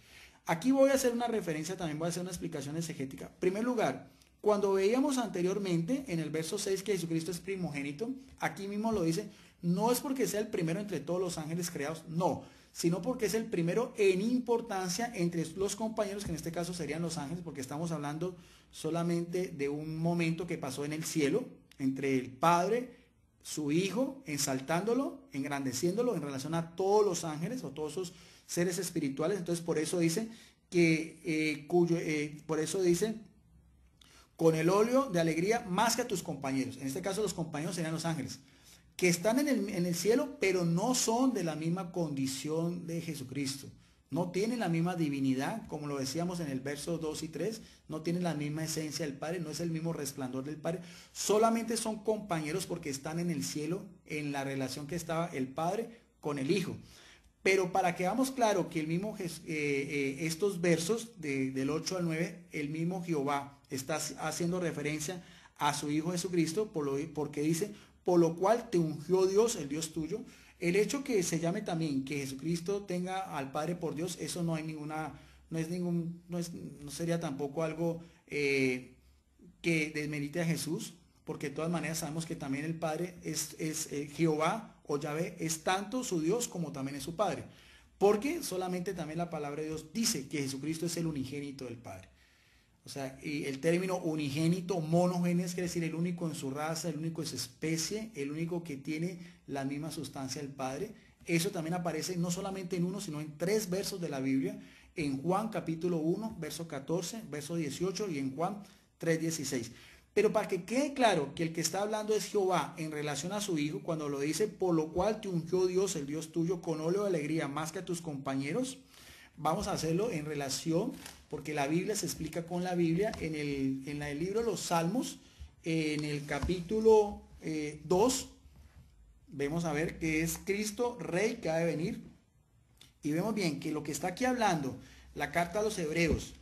Aquí voy a hacer una referencia, también voy a hacer una explicación exegética. En primer lugar, cuando veíamos anteriormente en el verso 6 que Jesucristo es primogénito, aquí mismo lo dice, no es porque sea el primero entre todos los ángeles creados, no, sino porque es el primero en importancia entre los compañeros, que en este caso serían los ángeles, porque estamos hablando solamente de un momento que pasó en el cielo, entre el Padre, su Hijo, ensaltándolo, engrandeciéndolo en relación a todos los ángeles o todos esos seres espirituales. Entonces por eso dice que, por eso dice, con el óleo de alegría más que a tus compañeros. En este caso los compañeros serían los ángeles, que están en el cielo, pero no son de la misma condición de Jesucristo. No tienen la misma divinidad, como lo decíamos en el verso 2 y 3, no tienen la misma esencia del Padre, no es el mismo resplandor del Padre, solamente son compañeros porque están en el cielo, en la relación que estaba el Padre con el Hijo. Pero para que veamos claro que el mismo estos versos del 8 al 9, el mismo Jehová está haciendo referencia a su Hijo Jesucristo, porque dice, por lo cual te ungió Dios, el Dios tuyo. El hecho que se llame también que Jesucristo tenga al Padre por Dios, eso no hay ninguna, no sería tampoco algo que desmerite a Jesús, porque de todas maneras sabemos que también el Padre es Jehová o Yahvé, es tanto su Dios como también es su Padre. Porque solamente también la palabra de Dios dice que Jesucristo es el unigénito del Padre. O sea, y el término unigénito, monogenes, quiere decir el único en su raza, el único en su especie, el único que tiene la misma sustancia del Padre. Eso también aparece no solamente en uno, sino en 3 versos de la Biblia. En Juan capítulo 1, verso 14, verso 18 y en Juan 3:16. Pero para que quede claro que el que está hablando es Jehová en relación a su Hijo, cuando lo dice, por lo cual te ungió Dios, el Dios tuyo, con óleo de alegría más que a tus compañeros, vamos a hacerlo en relación, porque la Biblia se explica con la Biblia, en el libro de los Salmos, en el capítulo 2, vemos a ver que es Cristo Rey que ha de venir, y vemos bien que lo que está aquí hablando, la carta a los Hebreos,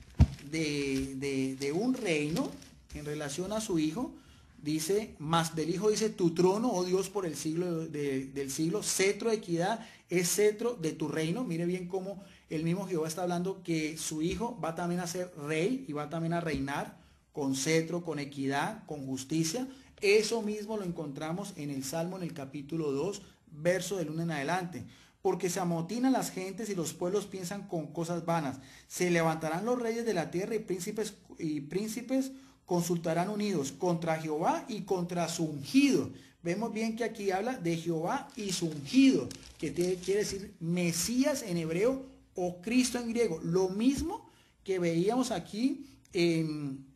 de un reino, en relación a su Hijo, dice, más del Hijo dice, tu trono, oh Dios, por el siglo del siglo, cetro de equidad, es cetro de tu reino. Mire bien cómo el mismo Jehová está hablando que su Hijo va también a ser rey y va también a reinar con cetro, con equidad, con justicia. Eso mismo lo encontramos en el Salmo, en el capítulo 2, verso del 1 en adelante. Porque se amotinan las gentes y los pueblos piensan con cosas vanas. Se levantarán los reyes de la tierra y príncipes consultarán unidos contra Jehová y contra su ungido. Vemos bien que aquí habla de Jehová y su ungido, que quiere decir Mesías en hebreo o Cristo en griego. Lo mismo que veíamos aquí en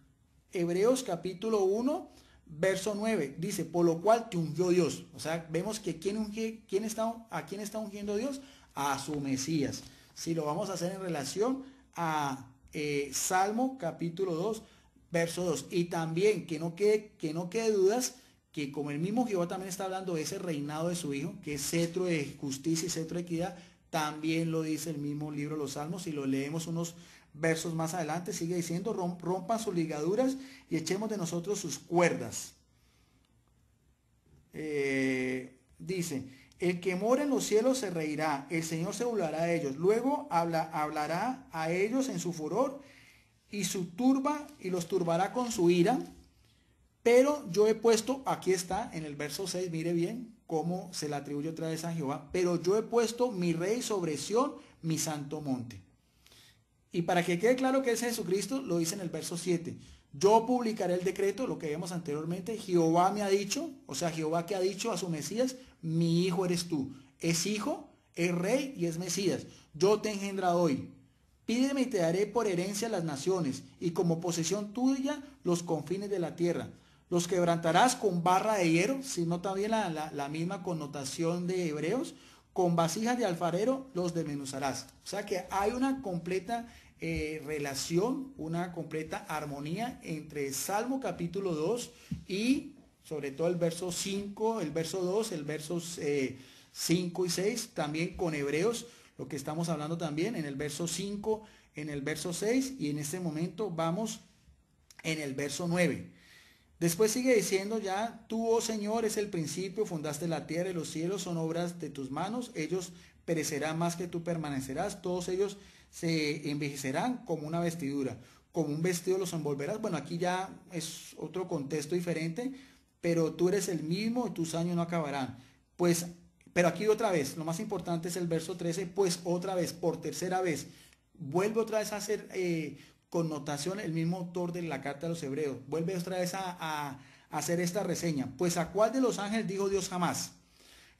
Hebreos capítulo 1, verso 9. Dice, por lo cual te ungió Dios. O sea, vemos que ¿a quién está ungiendo Dios? A su Mesías. Si lo vamos a hacer en relación a Salmo capítulo 2, verso 2. Y también que no quede dudas que como el mismo Jehová también está hablando de ese reinado de su Hijo, que es cetro de justicia y cetro de equidad, también lo dice el mismo libro de los Salmos. Si lo leemos unos versos más adelante, sigue diciendo, rompan sus ligaduras y echemos de nosotros sus cuerdas. Dice, el que mora en los cielos se reirá, el Señor se burlará de ellos, luego hablará a ellos en su furor y los turbará con su ira, pero yo he puesto, aquí está en el verso 6, mire bien cómo se le atribuye otra vez a Jehová, pero yo he puesto mi rey sobre Sión, mi santo monte. Y para que quede claro que es Jesucristo, lo dice en el verso 7, yo publicaré el decreto, lo que vimos anteriormente, Jehová me ha dicho, o sea, Jehová que ha dicho a su Mesías, mi hijo eres tú, es hijo, es rey y es Mesías, yo te he engendrado hoy. Pídeme y te daré por herencia las naciones, y como posesión tuya los confines de la tierra. Los quebrantarás con barra de hierro, si no también la misma connotación de Hebreos, con vasijas de alfarero los desmenuzarás. O sea que hay una completa relación, una completa armonía entre Salmo capítulo 2 y sobre todo el verso 5, el verso 2, el versos 5 y 6, también con Hebreos, lo que estamos hablando también en el verso 5, en el verso 6 y en este momento vamos en el verso 9. Después sigue diciendo ya, tú, oh Señor, es el principio, fundaste la tierra y los cielos son obras de tus manos, ellos perecerán más que tú permanecerás, todos ellos se envejecerán como una vestidura, como un vestido los envolverás. Bueno, aquí ya es otro contexto diferente, pero tú eres el mismo y tus años no acabarán. Pues, pero aquí otra vez, lo más importante es el verso 13, pues otra vez, por tercera vez, vuelve otra vez a hacer connotación el mismo autor de la carta a los Hebreos, vuelve otra vez a hacer esta reseña. Pues a cuál de los ángeles dijo Dios jamás.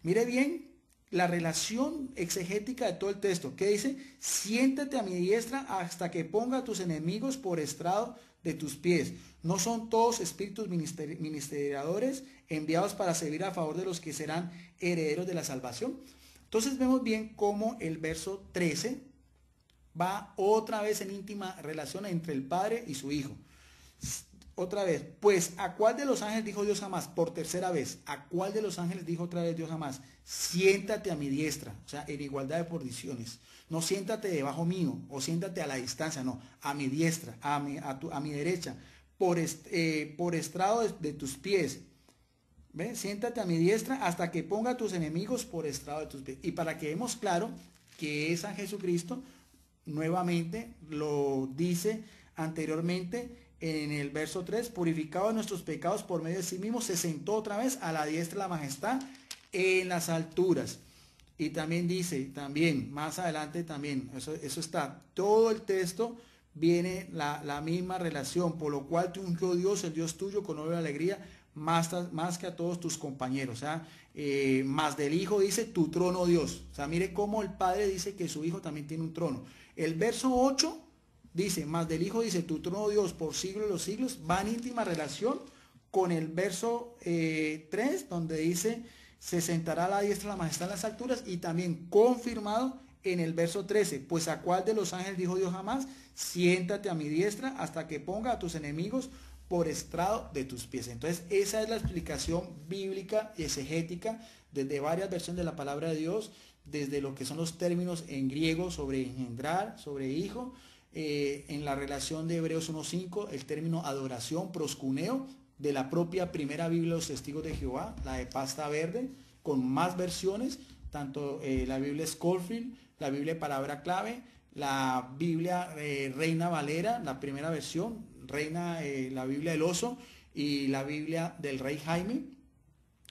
Mire bien la relación exegética de todo el texto. ¿Qué dice? Siéntate a mi diestra hasta que ponga a tus enemigos por estrado de tus pies. ¿No son todos espíritus ministeriadores enviados para servir a favor de los que serán herederos de la salvación? Entonces vemos bien cómo el verso 13 va otra vez en íntima relación entre el Padre y su Hijo. Otra vez, pues ¿a cuál de los ángeles dijo Dios jamás? Por tercera vez, ¿a cuál de los ángeles dijo otra vez Dios jamás? Siéntate a mi diestra, o sea, en igualdad de posiciones. No siéntate debajo mío o siéntate a la distancia, no, a mi diestra, a mi derecha, por estrado de tus pies. ¿Ve? Siéntate a mi diestra hasta que ponga a tus enemigos por estrado de tus pies. Y para que veamos claro que es a Jesucristo, nuevamente lo dice anteriormente en el verso 3, purificado de nuestros pecados por medio de sí mismo, se sentó otra vez a la diestra de la majestad en las alturas. Y también dice, también, más adelante también, eso está, todo el texto viene la misma relación, por lo cual te ungió Dios, el Dios tuyo, con obra de alegría, más que a todos tus compañeros. O sea, más del Hijo dice, tu trono, Dios. O sea, mire cómo el Padre dice que su Hijo también tiene un trono. El verso 8 dice, más del Hijo dice, tu trono, Dios, por siglos de los siglos, va en íntima relación con el verso 3, donde dice, se sentará a la diestra de la majestad en las alturas, y también confirmado en el verso 13, pues a cuál de los ángeles dijo Dios jamás, siéntate a mi diestra hasta que ponga a tus enemigos por estrado de tus pies. Entonces esa es la explicación bíblica y exegética desde varias versiones de la palabra de Dios, desde lo que son los términos en griego sobre engendrar, sobre hijo, en la relación de Hebreos 1.5, el término adoración, proscuneo, de la propia primera Biblia de los Testigos de Jehová, la de pasta verde, con más versiones, tanto la Biblia Scofield, la Biblia de palabra clave, la Biblia Reina Valera, la primera versión, la Biblia del oso, y la Biblia del Rey Jaime.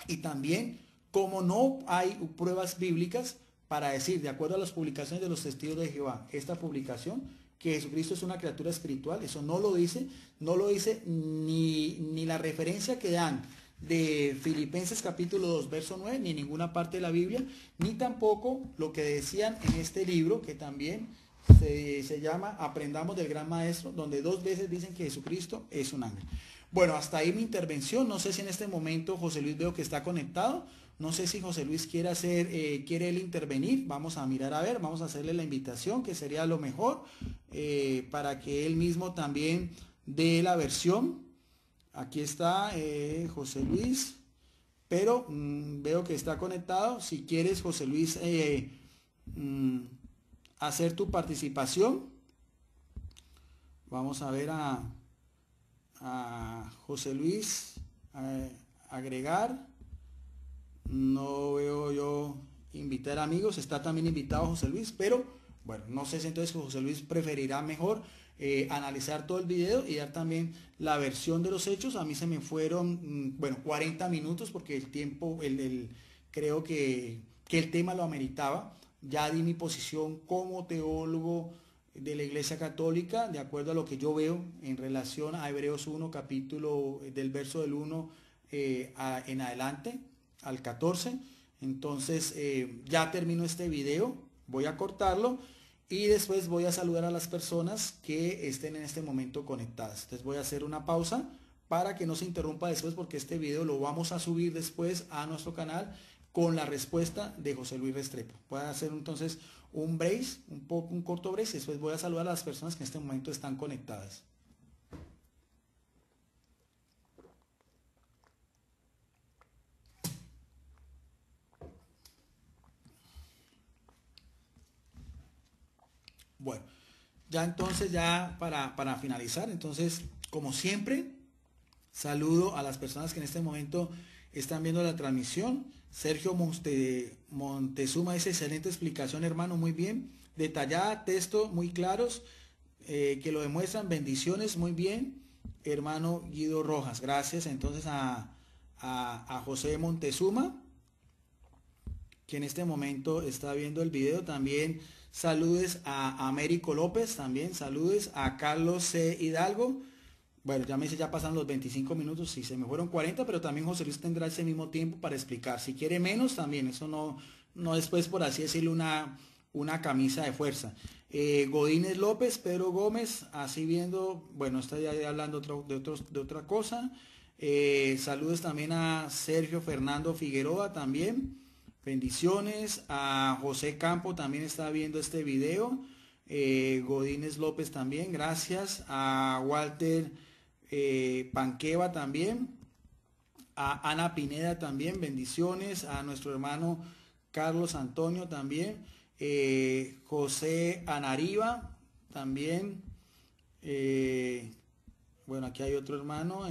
Y también, como no hay pruebas bíblicas para decir, de acuerdo a las publicaciones de los Testigos de Jehová, esta publicación, que Jesucristo es una criatura espiritual, eso no lo dice ni la referencia que dan de Filipenses capítulo 2, verso 9, ni ninguna parte de la Biblia, ni tampoco lo que decían en este libro, que también se llama Aprendamos del Gran Maestro, donde 2 veces dicen que Jesucristo es un ángel. Bueno, hasta ahí mi intervención. No sé si en este momento José Luis veo que está conectado. No sé si José Luis quiere él intervenir. Vamos a mirar a ver, vamos a hacerle la invitación, que sería lo mejor, para que él mismo también dé la versión. Aquí está José Luis, pero veo que está conectado. Si quieres, José Luis, hacer tu participación. Vamos a ver a José Luis, agregar. No veo yo invitar amigos. Está también invitado José Luis, pero bueno, no sé si entonces José Luis preferirá mejor analizar todo el video y dar también la versión de los hechos. A mí se me fueron, bueno, 40 minutos porque el tiempo, creo que el tema lo ameritaba. Ya di mi posición como teólogo de la Iglesia Católica, de acuerdo a lo que yo veo en relación a Hebreos 1, capítulo del verso del 1 en adelante, al 14. Entonces ya termino este video, voy a cortarlo y después voy a saludar a las personas que estén en este momento conectadas. Entonces voy a hacer una pausa para que no se interrumpa después, porque este video lo vamos a subir después a nuestro canal con la respuesta de José Luis Restrepo. Voy a hacer entonces un break, un corto break, y después voy a saludar a las personas que en este momento están conectadas. Bueno, ya entonces, ya para finalizar, entonces, como siempre, saludo a las personas que en este momento están viendo la transmisión. Sergio Montezuma dice, excelente explicación, hermano, muy bien, detallada, texto muy claros, que lo demuestran, bendiciones, muy bien, hermano Guido Rojas. Gracias entonces a José Montezuma, que en este momento está viendo el video. También saludes a Américo López, también saludes a Carlos C. Hidalgo. Bueno, ya me dice, ya pasan los 25 minutos, sí, se me fueron 40, pero también José Luis tendrá ese mismo tiempo para explicar. Si quiere menos, también, eso no es, pues, por así decirlo, una camisa de fuerza. Godínez López, Pedro Gómez, así viendo, bueno, está ya hablando de otra cosa. Saludos también a Sergio Fernando Figueroa, también. Bendiciones. A José Campo también está viendo este video. Godínez López también, gracias. A Walter Panqueva también. A Ana Pineda también, bendiciones. A nuestro hermano Carlos Antonio también. José Anariva también. Bueno, aquí hay otro hermano,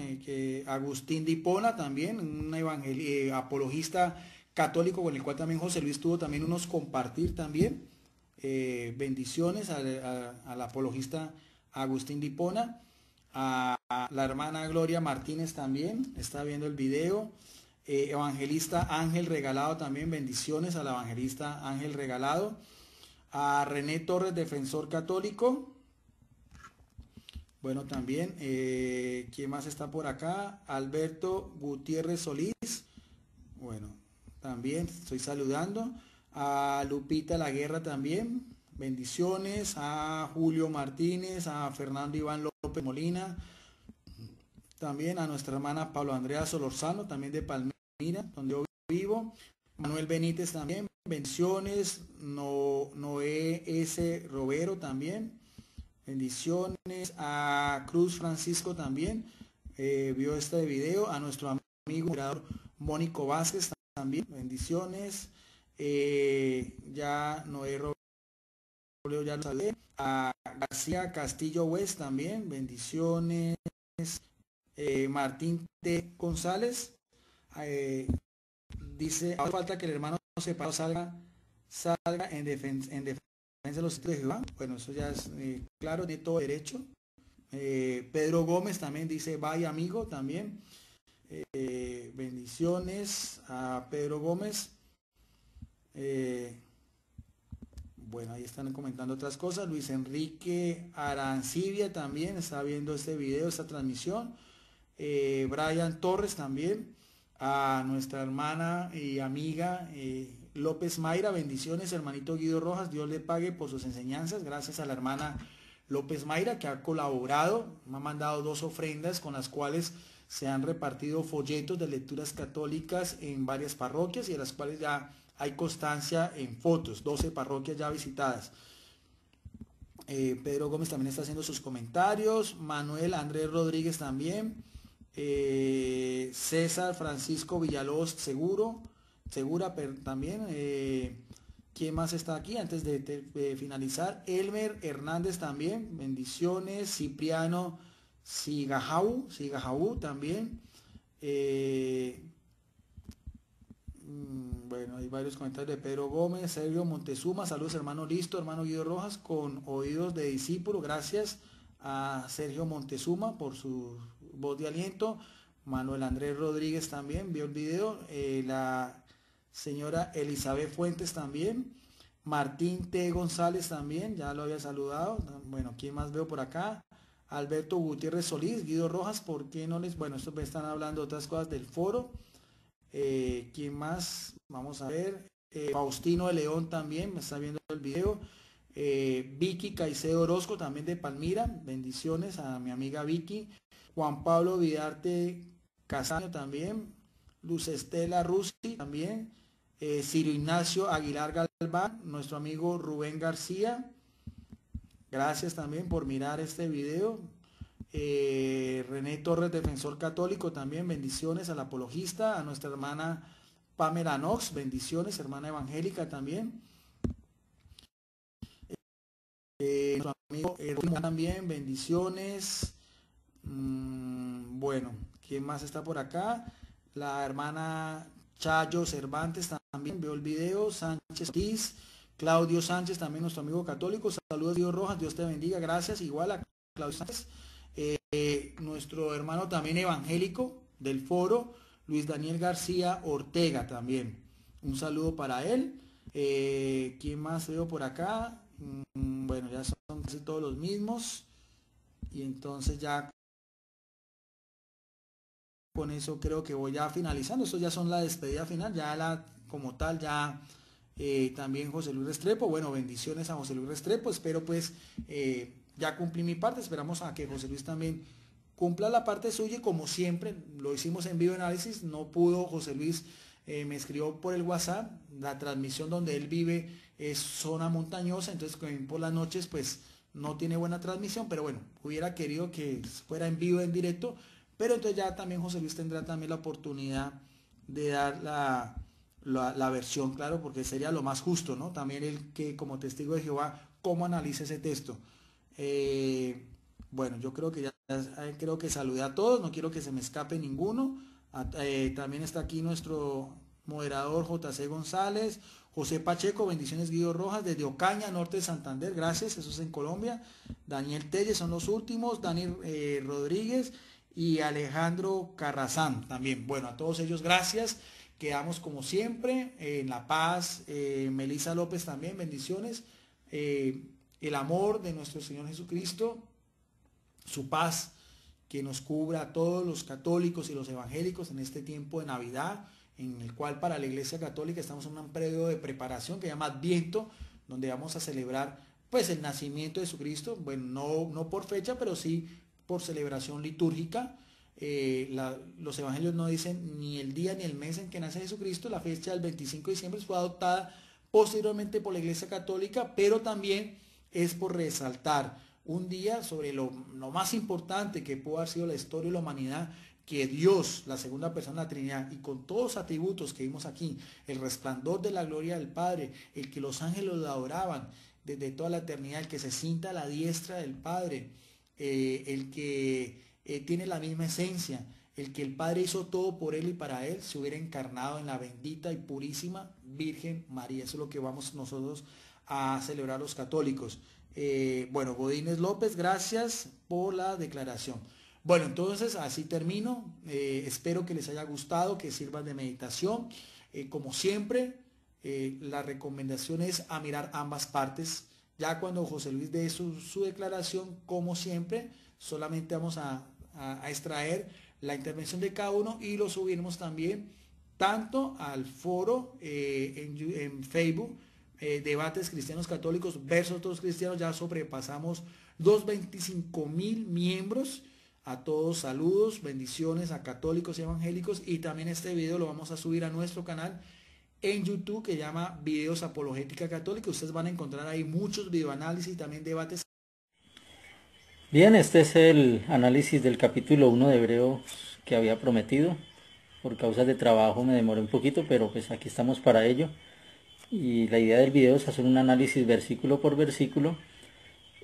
Agustín Dipona también, un apologista católico con el cual también José Luis tuvo también unos compartir también. Bendiciones al apologista Agustín Dipona. A la hermana Gloria Martínez también, está viendo el video. Evangelista Ángel Regalado también, bendiciones al evangelista Ángel Regalado. A René Torres, defensor católico. Bueno, también, ¿quién más está por acá? Alberto Gutiérrez Solís. Bueno, también estoy saludando. A Lupita La Guerra también. Bendiciones. A Julio Martínez, a Fernando Iván López Molina. También a nuestra hermana Pablo Andrea Solorzano, también de Palmira, donde yo vivo. Manuel Benítez también. Bendiciones. Noé S. Robero también. Bendiciones. A Cruz Francisco también, vio este video. A nuestro amigo moderador Mónico Vázquez también, bendiciones. Ya Noé Robledo ya lo saludé. A García Castillo West también, bendiciones. Martín T. González dice, ahora falta que el hermano separado salga en defensa de los hijos de Jehová. Bueno, eso ya es claro, de todo derecho. Pedro Gómez también dice, vaya amigo también. Bendiciones a Pedro Gómez. Bueno, ahí están comentando otras cosas. Luis Enrique Arancibia también está viendo este video, esta transmisión. Brian Torres también. A nuestra hermana y amiga López Mayra, bendiciones, hermanito Guido Rojas, Dios le pague por sus enseñanzas. Gracias a la hermana López Mayra, que ha colaborado, me ha mandado 2 ofrendas con las cuales se han repartido folletos de lecturas católicas en varias parroquias y de las cuales ya hay constancia en fotos, 12 parroquias ya visitadas. Pedro Gómez también está haciendo sus comentarios. Manuel Andrés Rodríguez también. César Francisco Villalobos Segura también. ¿Quién más está aquí? Antes de finalizar, Elmer Hernández también, bendiciones. Cipriano Sigajaú también. Bueno, hay varios comentarios de Pedro Gómez. Sergio Montezuma, saludos hermano Listo, hermano Guido Rojas, con oídos de discípulo. Gracias a Sergio Montezuma por su voz de aliento. Manuel Andrés Rodríguez también vio el video. La señora Elizabeth Fuentes también. Martín T. González también, ya lo había saludado. Bueno, ¿quién más veo por acá? Alberto Gutiérrez Solís, Guido Rojas, ¿por qué no les...? Bueno, estos me están hablando de otras cosas del foro. ¿Quién más? Vamos a ver. Faustino de León también, me está viendo el video. Vicky Caicedo Orozco también de Palmira, bendiciones a mi amiga Vicky. Juan Pablo Vidarte Casaño también. Luz Estela Rusi también. Ciro Ignacio Aguilar Galván, nuestro amigo Rubén García. Gracias también por mirar este video. René Torres, defensor católico también, bendiciones al apologista. A nuestra hermana Pamela Knox, bendiciones, hermana evangélica también. Nuestro amigo también, bendiciones. Bueno, ¿quién más está por acá? La hermana Chayo Cervantes también veo el video. Sánchez Ortiz, Claudio Sánchez también, nuestro amigo católico. Saludos, Dios Rojas, Dios te bendiga, gracias. Igual a Claudio Sánchez. Nuestro hermano también evangélico del foro, Luis Daniel García Ortega también. Un saludo para él. ¿Quién más veo por acá? Bueno, ya son casi todos los mismos. Y entonces ya con eso creo que voy ya finalizando. Estos ya son la despedida final, ya como tal, ya también José Luis Restrepo. Bueno, bendiciones a José Luis Restrepo. Espero pues ya cumplí mi parte. Esperamos a que José Luis también cumpla la parte suya. Y como siempre, lo hicimos en video análisis. No pudo José Luis me escribió por el WhatsApp. La transmisión donde él vive es zona montañosa, entonces por las noches pues no tiene buena transmisión, pero bueno, hubiera querido que fuera en vivo, en directo, pero entonces ya también José Luis tendrá también la oportunidad de dar la versión, claro, porque sería lo más justo, ¿no? También el que como testigo de Jehová, cómo analiza ese texto. Bueno, yo creo que ya creo que saludé a todos, no quiero que se me escape ninguno. También está aquí nuestro moderador JC González, José Pacheco, bendiciones Guido Rojas, desde Ocaña, norte de Santander, gracias, eso es en Colombia. Daniel Telles son los últimos, Dani Rodríguez y Alejandro Carrazán también. Bueno, a todos ellos gracias, quedamos como siempre en La Paz, Melissa López también, bendiciones. El amor de nuestro Señor Jesucristo, su paz que nos cubra a todos los católicos y los evangélicos en este tiempo de Navidad, en el cual para la Iglesia Católica estamos en un periodo de preparación que se llama Adviento, donde vamos a celebrar pues el nacimiento de Jesucristo, bueno, no por fecha, pero sí por celebración litúrgica. Los evangelios no dicen ni el día ni el mes en que nace Jesucristo. La fecha del 25 de diciembre fue adoptada posteriormente por la Iglesia Católica, pero también es por resaltar un día sobre lo más importante que pudo haber sido la historia de la humanidad, que Dios, la segunda persona de la Trinidad, y con todos los atributos que vimos aquí, el resplandor de la gloria del Padre, el que los ángeles lo adoraban desde toda la eternidad, el que se sienta a la diestra del Padre, el que tiene la misma esencia, el que el Padre hizo todo por él y para él, se hubiera encarnado en la bendita y purísima Virgen María. Eso es lo que vamos nosotros a celebrar los católicos. Bueno, Godínez López, gracias por la declaración. Bueno, entonces así termino. Espero que les haya gustado, que sirvan de meditación. Como siempre, la recomendación es a mirar ambas partes. Ya cuando José Luis dé su declaración, como siempre, solamente vamos a extraer la intervención de cada uno y lo subiremos también tanto al foro en Facebook, Debates Cristianos Católicos versus otros cristianos. Ya sobrepasamos los 25.000 miembros. A todos saludos, bendiciones a católicos y evangélicos, y también este video lo vamos a subir a nuestro canal en YouTube que llama Videos Apologética Católica. Ustedes van a encontrar ahí muchos videoanálisis y también debates. Bien, este es el análisis del capítulo 1 de Hebreos que había prometido. Por causas de trabajo me demoré un poquito, pero pues aquí estamos para ello. Y la idea del video es hacer un análisis versículo por versículo,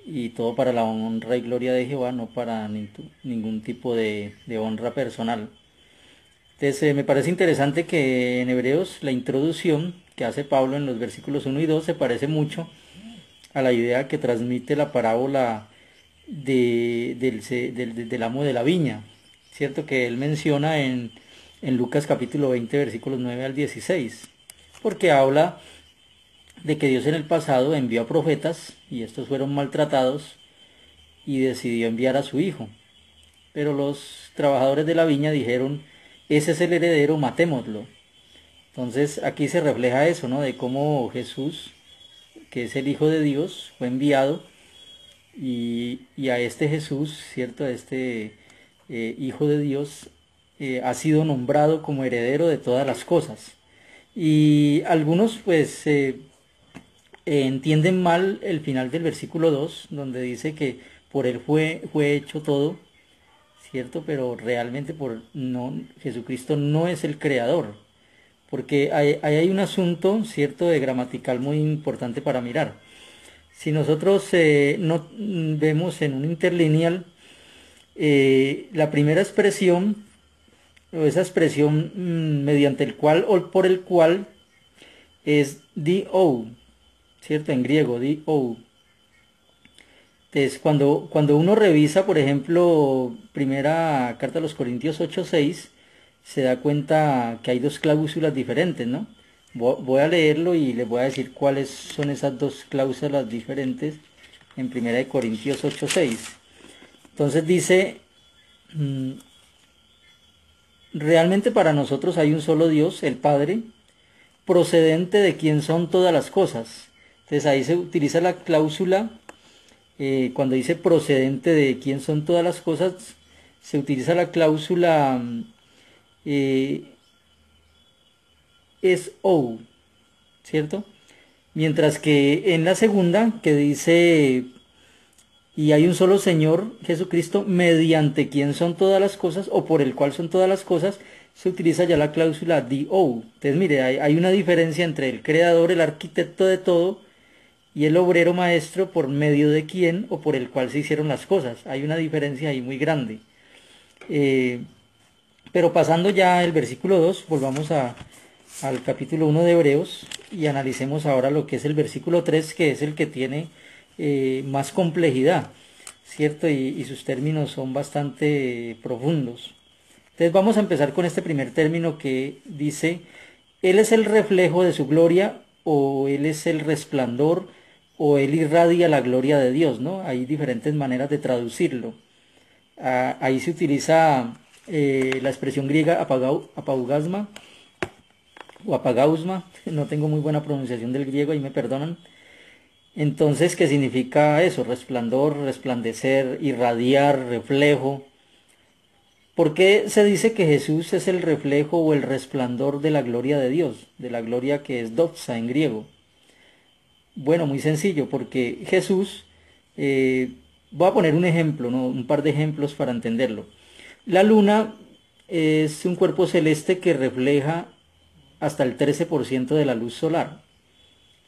y todo para la honra y gloria de Jehová, no para ningún tipo de honra personal. Entonces me parece interesante que en Hebreos la introducción que hace Pablo en los versículos 1 y 2 se parece mucho a la idea que transmite la parábola del amo de la viña, ¿cierto? Que él menciona en Lucas capítulo 20 versículos 9 al 16, porque habla de que Dios en el pasado envió a profetas y estos fueron maltratados y decidió enviar a su hijo. Pero los trabajadores de la viña dijeron, ese es el heredero, matémoslo. Entonces aquí se refleja eso, ¿no? De cómo Jesús, que es el Hijo de Dios, fue enviado y a este Jesús, ¿cierto? A este Hijo de Dios ha sido nombrado como heredero de todas las cosas. Y algunos pues entienden mal el final del versículo 2, donde dice que por él fue hecho todo, ¿cierto? Pero realmente Jesucristo no es el creador, porque hay un asunto, ¿cierto?, de gramatical muy importante para mirar. Si nosotros no vemos en un interlineal la primera expresión, o esa expresión mediante el cual o por el cual, es do, ¿cierto? En griego, do. Entonces, cuando uno revisa, por ejemplo, primera carta a los Corintios 8:6, se da cuenta que hay dos cláusulas diferentes, ¿no? Voy a leerlo y les voy a decir cuáles son esas dos cláusulas diferentes en primera de Corintios 8:6. Entonces dice, realmente para nosotros hay un solo Dios, el Padre, procedente de quien son todas las cosas. Entonces ahí se utiliza la cláusula. Cuando dice procedente de quién son todas las cosas, se utiliza la cláusula es ou, ¿cierto? Mientras que en la segunda, que dice, y hay un solo Señor, Jesucristo, mediante quien son todas las cosas, o por el cual son todas las cosas, se utiliza ya la cláusula DO. Entonces, mire, hay una diferencia entre el creador, el arquitecto de todo, y el obrero maestro por medio de quien o por el cual se hicieron las cosas. Hay una diferencia ahí muy grande. Pero pasando ya el versículo 2, volvamos al capítulo 1 de Hebreos y analicemos ahora lo que es el versículo 3, que es el que tiene más complejidad, ¿cierto? Y sus términos son bastante profundos. Entonces vamos a empezar con este primer término que dice, Él es el reflejo de su gloria, o Él es el resplandor, o Él irradia la gloria de Dios, ¿no? Hay diferentes maneras de traducirlo. Ahí se utiliza la expresión griega apaugasma o apagausma, no tengo muy buena pronunciación del griego, ahí me perdonan. Entonces, ¿qué significa eso? Resplandor, resplandecer, irradiar, reflejo. ¿Por qué se dice que Jesús es el reflejo o el resplandor de la gloria de Dios? De la gloria que es doxa en griego. Bueno, muy sencillo, porque Jesús, voy a poner un ejemplo, ¿no? Un par de ejemplos para entenderlo. La luna es un cuerpo celeste que refleja hasta el 13% de la luz solar,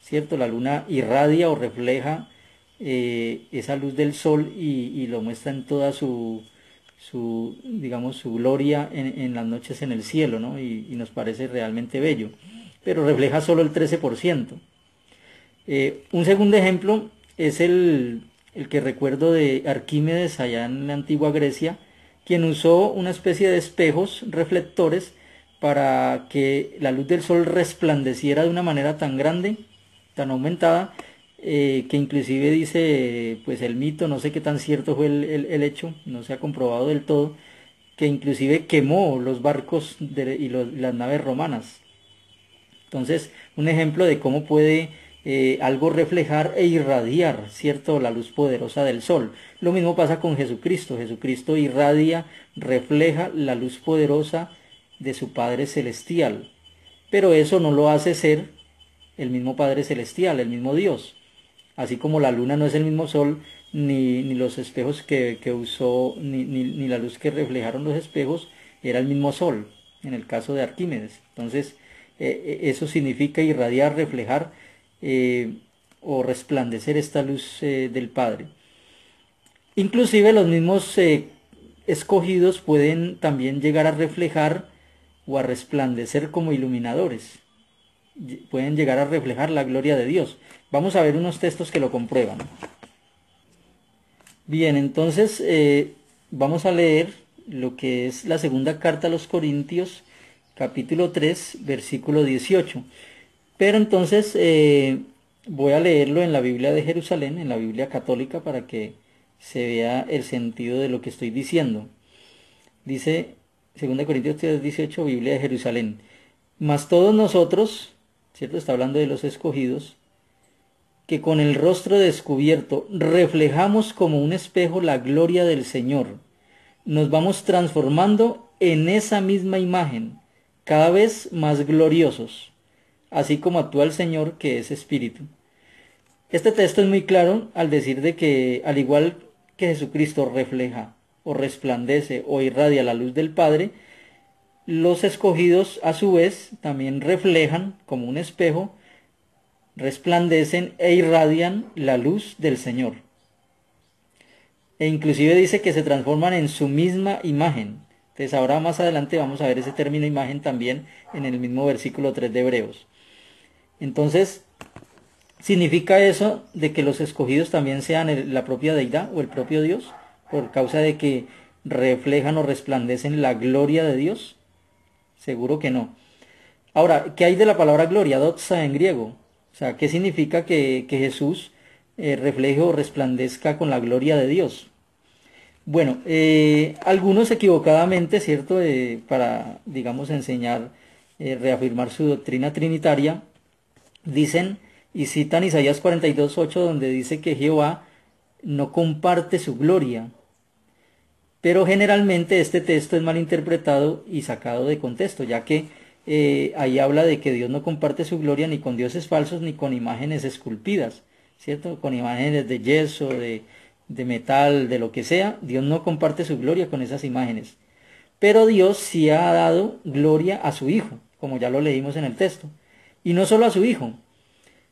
¿cierto? La luna irradia o refleja esa luz del sol y lo muestra en toda digamos, su gloria en las noches en el cielo, ¿no? Y nos parece realmente bello, pero refleja solo el 13%. Un segundo ejemplo es el que recuerdo de Arquímedes allá en la antigua Grecia, quien usó una especie de espejos reflectores para que la luz del sol resplandeciera de una manera tan grande, tan aumentada, que inclusive dice pues el mito, no sé qué tan cierto fue el hecho, no se ha comprobado del todo, que inclusive quemó los barcos y las naves romanas. Entonces, un ejemplo de cómo puede algo reflejar e irradiar, ¿cierto? La luz poderosa del sol. Lo mismo pasa con Jesucristo. Jesucristo irradia, refleja la luz poderosa de su Padre Celestial. Pero eso no lo hace ser el mismo Padre Celestial, el mismo Dios. Así como la luna no es el mismo sol, ni los espejos que usó, ni la luz que reflejaron los espejos, era el mismo sol, en el caso de Arquímedes. Entonces, eso significa irradiar, reflejar o resplandecer esta luz del Padre. Inclusive los mismos escogidos pueden también llegar a reflejar o a resplandecer como iluminadores. Pueden llegar a reflejar la gloria de Dios. Vamos a ver unos textos que lo comprueban. Bien, entonces vamos a leer lo que es la segunda carta a los Corintios, capítulo 3, versículo 18. Pero entonces voy a leerlo en la Biblia de Jerusalén, en la Biblia católica, para que se vea el sentido de lo que estoy diciendo. Dice 2 Corintios 3, 18, Biblia de Jerusalén. Mas todos nosotros, ¿cierto? Está hablando de los escogidos, que con el rostro descubierto reflejamos como un espejo la gloria del Señor. Nos vamos transformando en esa misma imagen, cada vez más gloriosos, así como actúa el Señor, que es Espíritu. Este texto es muy claro al decir de que, al igual que Jesucristo refleja o resplandece o irradia la luz del Padre, los escogidos a su vez también reflejan como un espejo, resplandecen e irradian la luz del Señor. E inclusive dice que se transforman en su misma imagen. Entonces ahora más adelante vamos a ver ese término imagen también en el mismo versículo 3 de Hebreos. Entonces, ¿significa eso de que los escogidos también sean la propia deidad o el propio Dios? Por causa de que reflejan o resplandecen la gloria de Dios. Seguro que no. Ahora, ¿qué hay de la palabra gloria? Doxa en griego. O sea, ¿qué significa que Jesús refleje o resplandezca con la gloria de Dios? Bueno, algunos equivocadamente, ¿cierto? Para, digamos, enseñar, reafirmar su doctrina trinitaria, dicen y citan Isaías 42:8, donde dice que Jehová no comparte su gloria. Pero generalmente este texto es mal interpretado y sacado de contexto, ya que ahí habla de que Dios no comparte su gloria ni con dioses falsos ni con imágenes esculpidas, ¿cierto? Con imágenes de yeso, de metal, de lo que sea. Dios no comparte su gloria con esas imágenes. Pero Dios sí ha dado gloria a su Hijo, como ya lo leímos en el texto. Y no solo a su Hijo.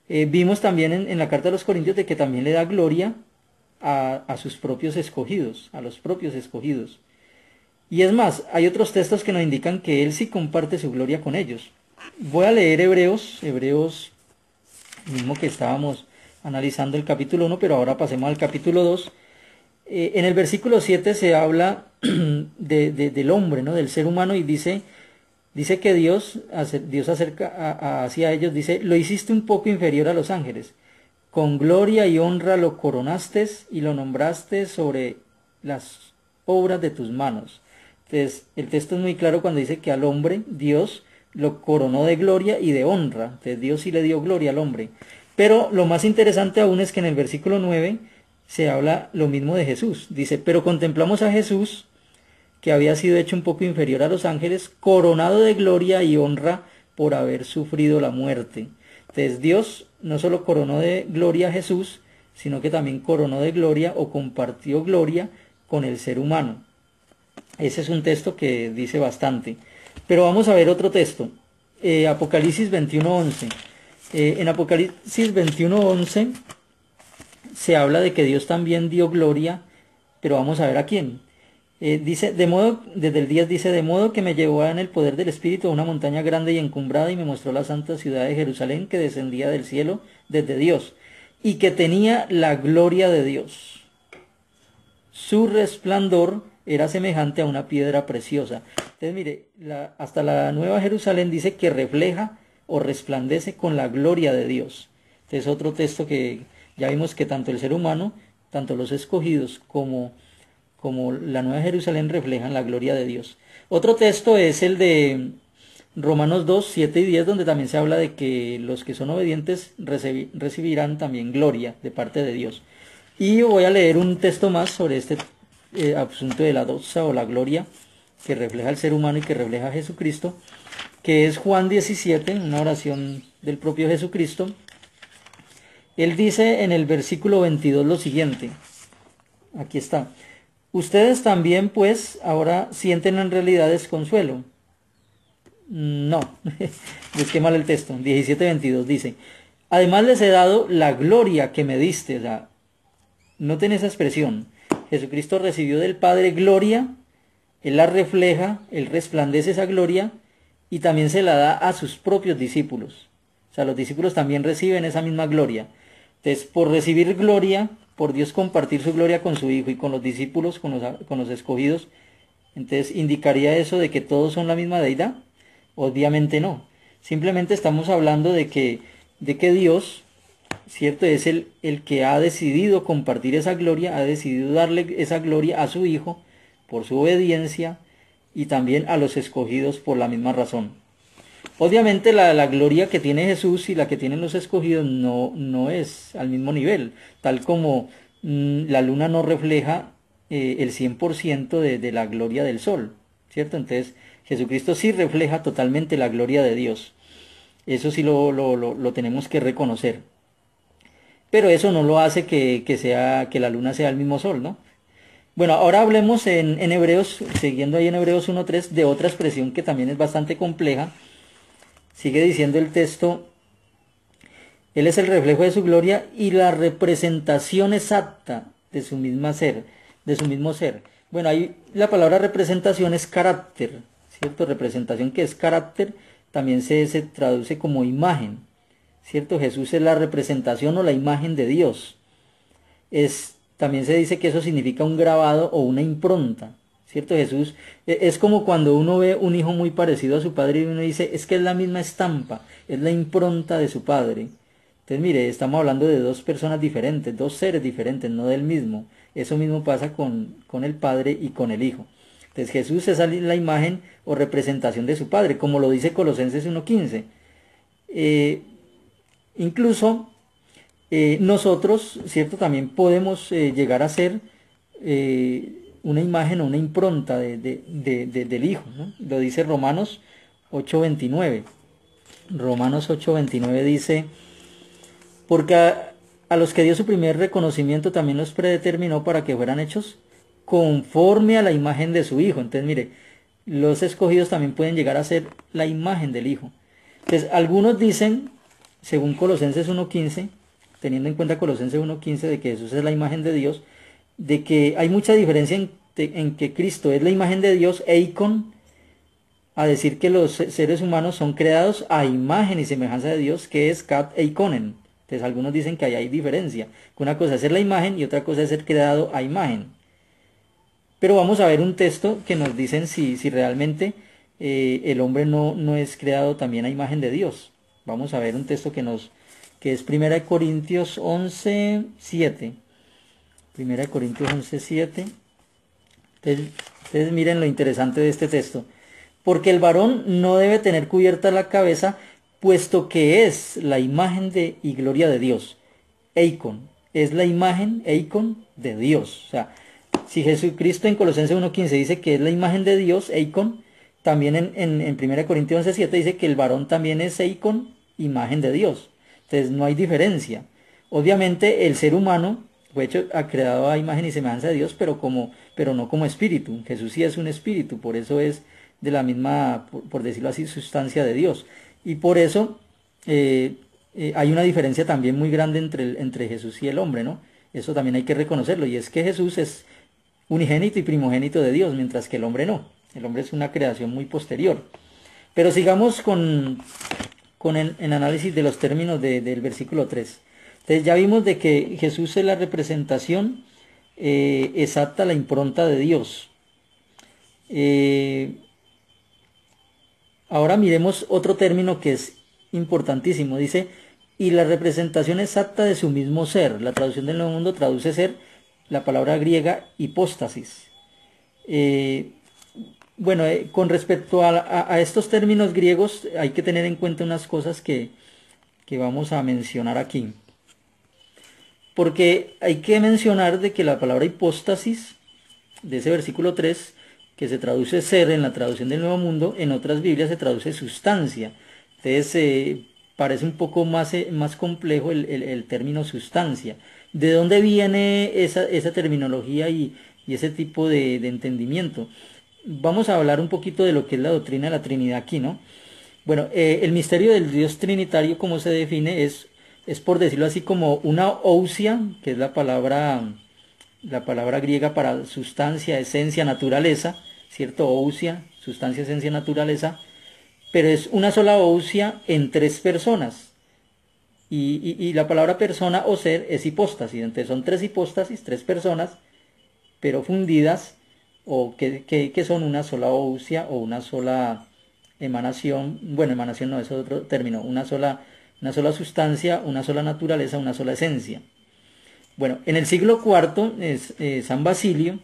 Vimos también en la carta de los Corintios de que también le da gloria a sus propios escogidos, a los propios escogidos. Y es más, hay otros textos que nos indican que Él sí comparte su gloria con ellos. Voy a leer Hebreos mismo que estábamos analizando el capítulo 1, pero ahora pasemos al capítulo 2. En el versículo 7 se habla del hombre, ¿no? Del ser humano, y dice que Dios acerca hacia ellos, dice, lo hiciste un poco inferior a los ángeles. Con gloria y honra lo coronaste y lo nombraste sobre las obras de tus manos. Entonces, el texto es muy claro cuando dice que al hombre Dios lo coronó de gloria y de honra. Entonces, Dios sí le dio gloria al hombre. Pero lo más interesante aún es que en el versículo 9 se habla lo mismo de Jesús. Dice, pero contemplamos a Jesús, que había sido hecho un poco inferior a los ángeles, coronado de gloria y honra por haber sufrido la muerte. Entonces Dios no solo coronó de gloria a Jesús, sino que también coronó de gloria o compartió gloria con el ser humano. Ese es un texto que dice bastante. Pero vamos a ver otro texto. Apocalipsis 21:11. En Apocalipsis 21:11 se habla de que Dios también dio gloria, pero vamos a ver a quién. Dice, desde el 10 dice, de modo que me llevó en el poder del Espíritu a una montaña grande y encumbrada y me mostró la santa ciudad de Jerusalén que descendía del cielo desde Dios y que tenía la gloria de Dios. Su resplandor era semejante a una piedra preciosa. Entonces mire, hasta la Nueva Jerusalén dice que refleja o resplandece con la gloria de Dios. Este es otro texto que ya vimos que tanto el ser humano, tanto los escogidos como la Nueva Jerusalén reflejan la gloria de Dios. Otro texto es el de Romanos 2, 7 y 10, donde también se habla de que los que son obedientes recibirán también gloria de parte de Dios. Y voy a leer un texto más sobre este asunto de la doxa o la gloria que refleja el ser humano y que refleja a Jesucristo, que es Juan 17, una oración del propio Jesucristo. Él dice en el versículo 22 lo siguiente, aquí está, ustedes también pues ahora sienten en realidad desconsuelo. No, busqué mal el texto, 17:22 dice, además les he dado la gloria que me diste, o sea, noten esa expresión, Jesucristo recibió del Padre gloria, Él la refleja, Él resplandece esa gloria y también se la da a sus propios discípulos. O sea, los discípulos también reciben esa misma gloria. Entonces, por recibir gloria, por Dios compartir su gloria con su Hijo y con los discípulos, con los escogidos, entonces indicaría eso de que todos son la misma deidad. Obviamente no. Simplemente estamos hablando de que Dios, cierto, es el que ha decidido compartir esa gloria, ha decidido darle esa gloria a su Hijo por su obediencia y también a los escogidos por la misma razón. Obviamente la gloria que tiene Jesús y la que tienen los escogidos no es al mismo nivel, tal como la luna no refleja el 100% de la gloria del sol, ¿cierto? Entonces Jesucristo sí refleja totalmente la gloria de Dios. Eso sí lo tenemos que reconocer. Pero eso no lo hace que la luna sea el mismo sol, ¿no? Bueno, ahora hablemos en Hebreos, siguiendo ahí en Hebreos 1:3, de otra expresión que también es bastante compleja. Sigue diciendo el texto, Él es el reflejo de su gloria y la representación exacta de su mismo ser. Bueno, ahí la palabra representación es carácter, ¿cierto? Representación, que es carácter, también se traduce como imagen, ¿cierto? Jesús es la representación o la imagen de Dios. También se dice que eso significa un grabado o una impronta, ¿cierto? Jesús es como cuando uno ve un hijo muy parecido a su padre y uno dice, es que es la misma estampa, es la impronta de su padre. Entonces mire, estamos hablando de dos personas diferentes, dos seres diferentes, no del mismo. Eso mismo pasa con el Padre y con el Hijo. Entonces Jesús es la imagen o representación de su Padre, como lo dice Colosenses 1:15. Incluso nosotros, ¿cierto? También podemos llegar a ser una imagen o una impronta del Hijo, ¿no? Lo dice Romanos 8:29. Romanos 8:29 dice, porque a los que dio su primer reconocimiento también los predeterminó para que fueran hechos conforme a la imagen de su Hijo. Entonces, mire, los escogidos también pueden llegar a ser la imagen del Hijo. Entonces, algunos dicen, según Colosenses 1:15, teniendo en cuenta Colosenses 1:15 de que Jesús es la imagen de Dios, de que hay mucha diferencia en que Cristo es la imagen de Dios, eikon, a decir que los seres humanos son creados a imagen y semejanza de Dios, que es kat eikonen. Entonces algunos dicen que ahí hay diferencia, que una cosa es ser la imagen y otra cosa es ser creado a imagen. Pero vamos a ver un texto que nos dicen si realmente el hombre no es creado también a imagen de Dios. Vamos a ver un texto que es 1 Corintios 11:7. 1 Corintios 11:7. Entonces miren lo interesante de este texto. Porque el varón no debe tener cubierta la cabeza, puesto que es la imagen y gloria de Dios. Eikon, es la imagen, eikon, de Dios. O sea, si Jesucristo en Colosenses 1:15 dice que es la imagen de Dios, eikon, también en 1 Corintios 11:7 dice que el varón también es eikon, imagen de Dios. Entonces no hay diferencia. Obviamente el ser humano fue hecho, ha creado a imagen y semejanza de Dios, pero no como espíritu. Jesús sí es un espíritu, por eso es de la misma, por decirlo así, sustancia de Dios. Y por eso hay una diferencia también muy grande entre Jesús y el hombre, ¿no? Eso también hay que reconocerlo, y es que Jesús es unigénito y primogénito de Dios, mientras que el hombre no. El hombre es una creación muy posterior. Pero sigamos con el análisis de los términos del versículo 3. Entonces ya vimos de que Jesús es la representación exacta, la impronta de Dios. Ahora miremos otro término que es importantísimo. Dice, y la representación exacta de su mismo ser. La traducción del Nuevo Mundo traduce ser la palabra griega hipóstasis. Con respecto a estos términos griegos hay que tener en cuenta unas cosas que vamos a mencionar aquí. Porque hay que mencionar de que la palabra hipóstasis de ese versículo 3, que se traduce ser en la traducción del Nuevo Mundo, en otras Biblias se traduce sustancia. Entonces parece un poco más complejo el término sustancia. ¿De dónde viene esa terminología y ese tipo de entendimiento? Vamos a hablar un poquito de lo que es la doctrina de la Trinidad aquí, ¿no? Bueno, el misterio del Dios Trinitario, como se define, es por decirlo así como una ousia, que es la palabra griega para sustancia, esencia, naturaleza, ¿cierto? Ousia, sustancia, esencia, naturaleza, pero es una sola ousia en tres personas. Y la palabra persona o ser es hipóstasis. Entonces son tres hipóstasis, tres personas, pero fundidas, o que son una sola ousia o una sola emanación. Bueno, emanación no, es otro término. Una sola sustancia, una sola naturaleza, una sola esencia. Bueno, en el siglo IV, San Basilio,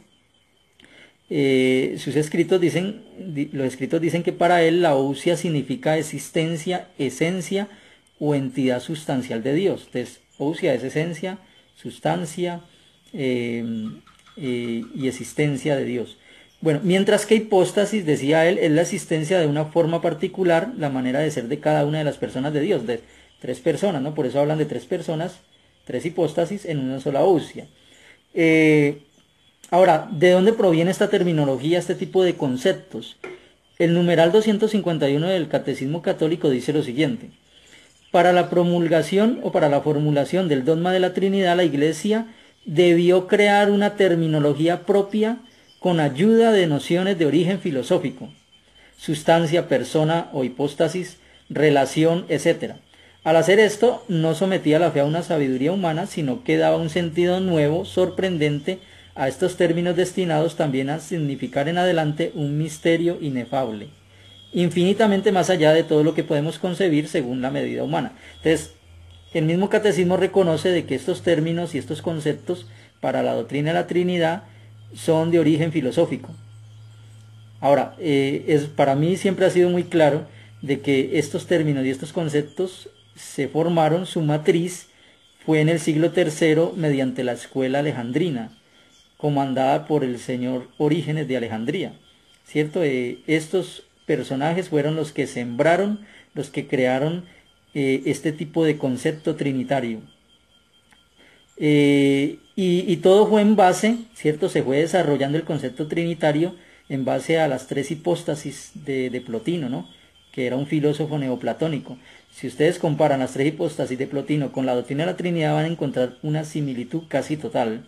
los escritos dicen que para él la ousia significa existencia, esencia o entidad sustancial de Dios. Entonces, ousia es esencia, sustancia y existencia de Dios. Bueno, mientras que hipóstasis, decía él, es la existencia de una forma particular, la manera de ser de cada una de las personas de Dios, de tres personas, ¿no? Por eso hablan de tres personas, tres hipóstasis en una sola ousia. Ahora, ¿de dónde proviene esta terminología, este tipo de conceptos? El numeral 251 del Catecismo Católico dice lo siguiente: para la promulgación o para la formulación del dogma de la Trinidad, la Iglesia debió crear una terminología propia con ayuda de nociones de origen filosófico, sustancia, persona o hipóstasis, relación, etc. Al hacer esto, no sometía la fe a una sabiduría humana, sino que daba un sentido nuevo, sorprendente, a estos términos destinados también a significar en adelante un misterio inefable, infinitamente más allá de todo lo que podemos concebir según la medida humana. Entonces, el mismo catecismo reconoce de que estos términos y estos conceptos para la doctrina de la Trinidad son de origen filosófico. Ahora, para mí siempre ha sido muy claro de que estos términos y estos conceptos se formaron, su matriz fue en el siglo III mediante la escuela alejandrina, comandada por el señor Orígenes de Alejandría, ¿cierto? personajes fueron los que sembraron, los que crearon este tipo de concepto trinitario. Y todo fue en base, ¿cierto? Se fue desarrollando el concepto trinitario en base a las tres hipóstasis de Plotino, ¿no? Que era un filósofo neoplatónico. Si ustedes comparan las tres hipóstasis de Plotino con la doctrina de la Trinidad, van a encontrar una similitud casi total.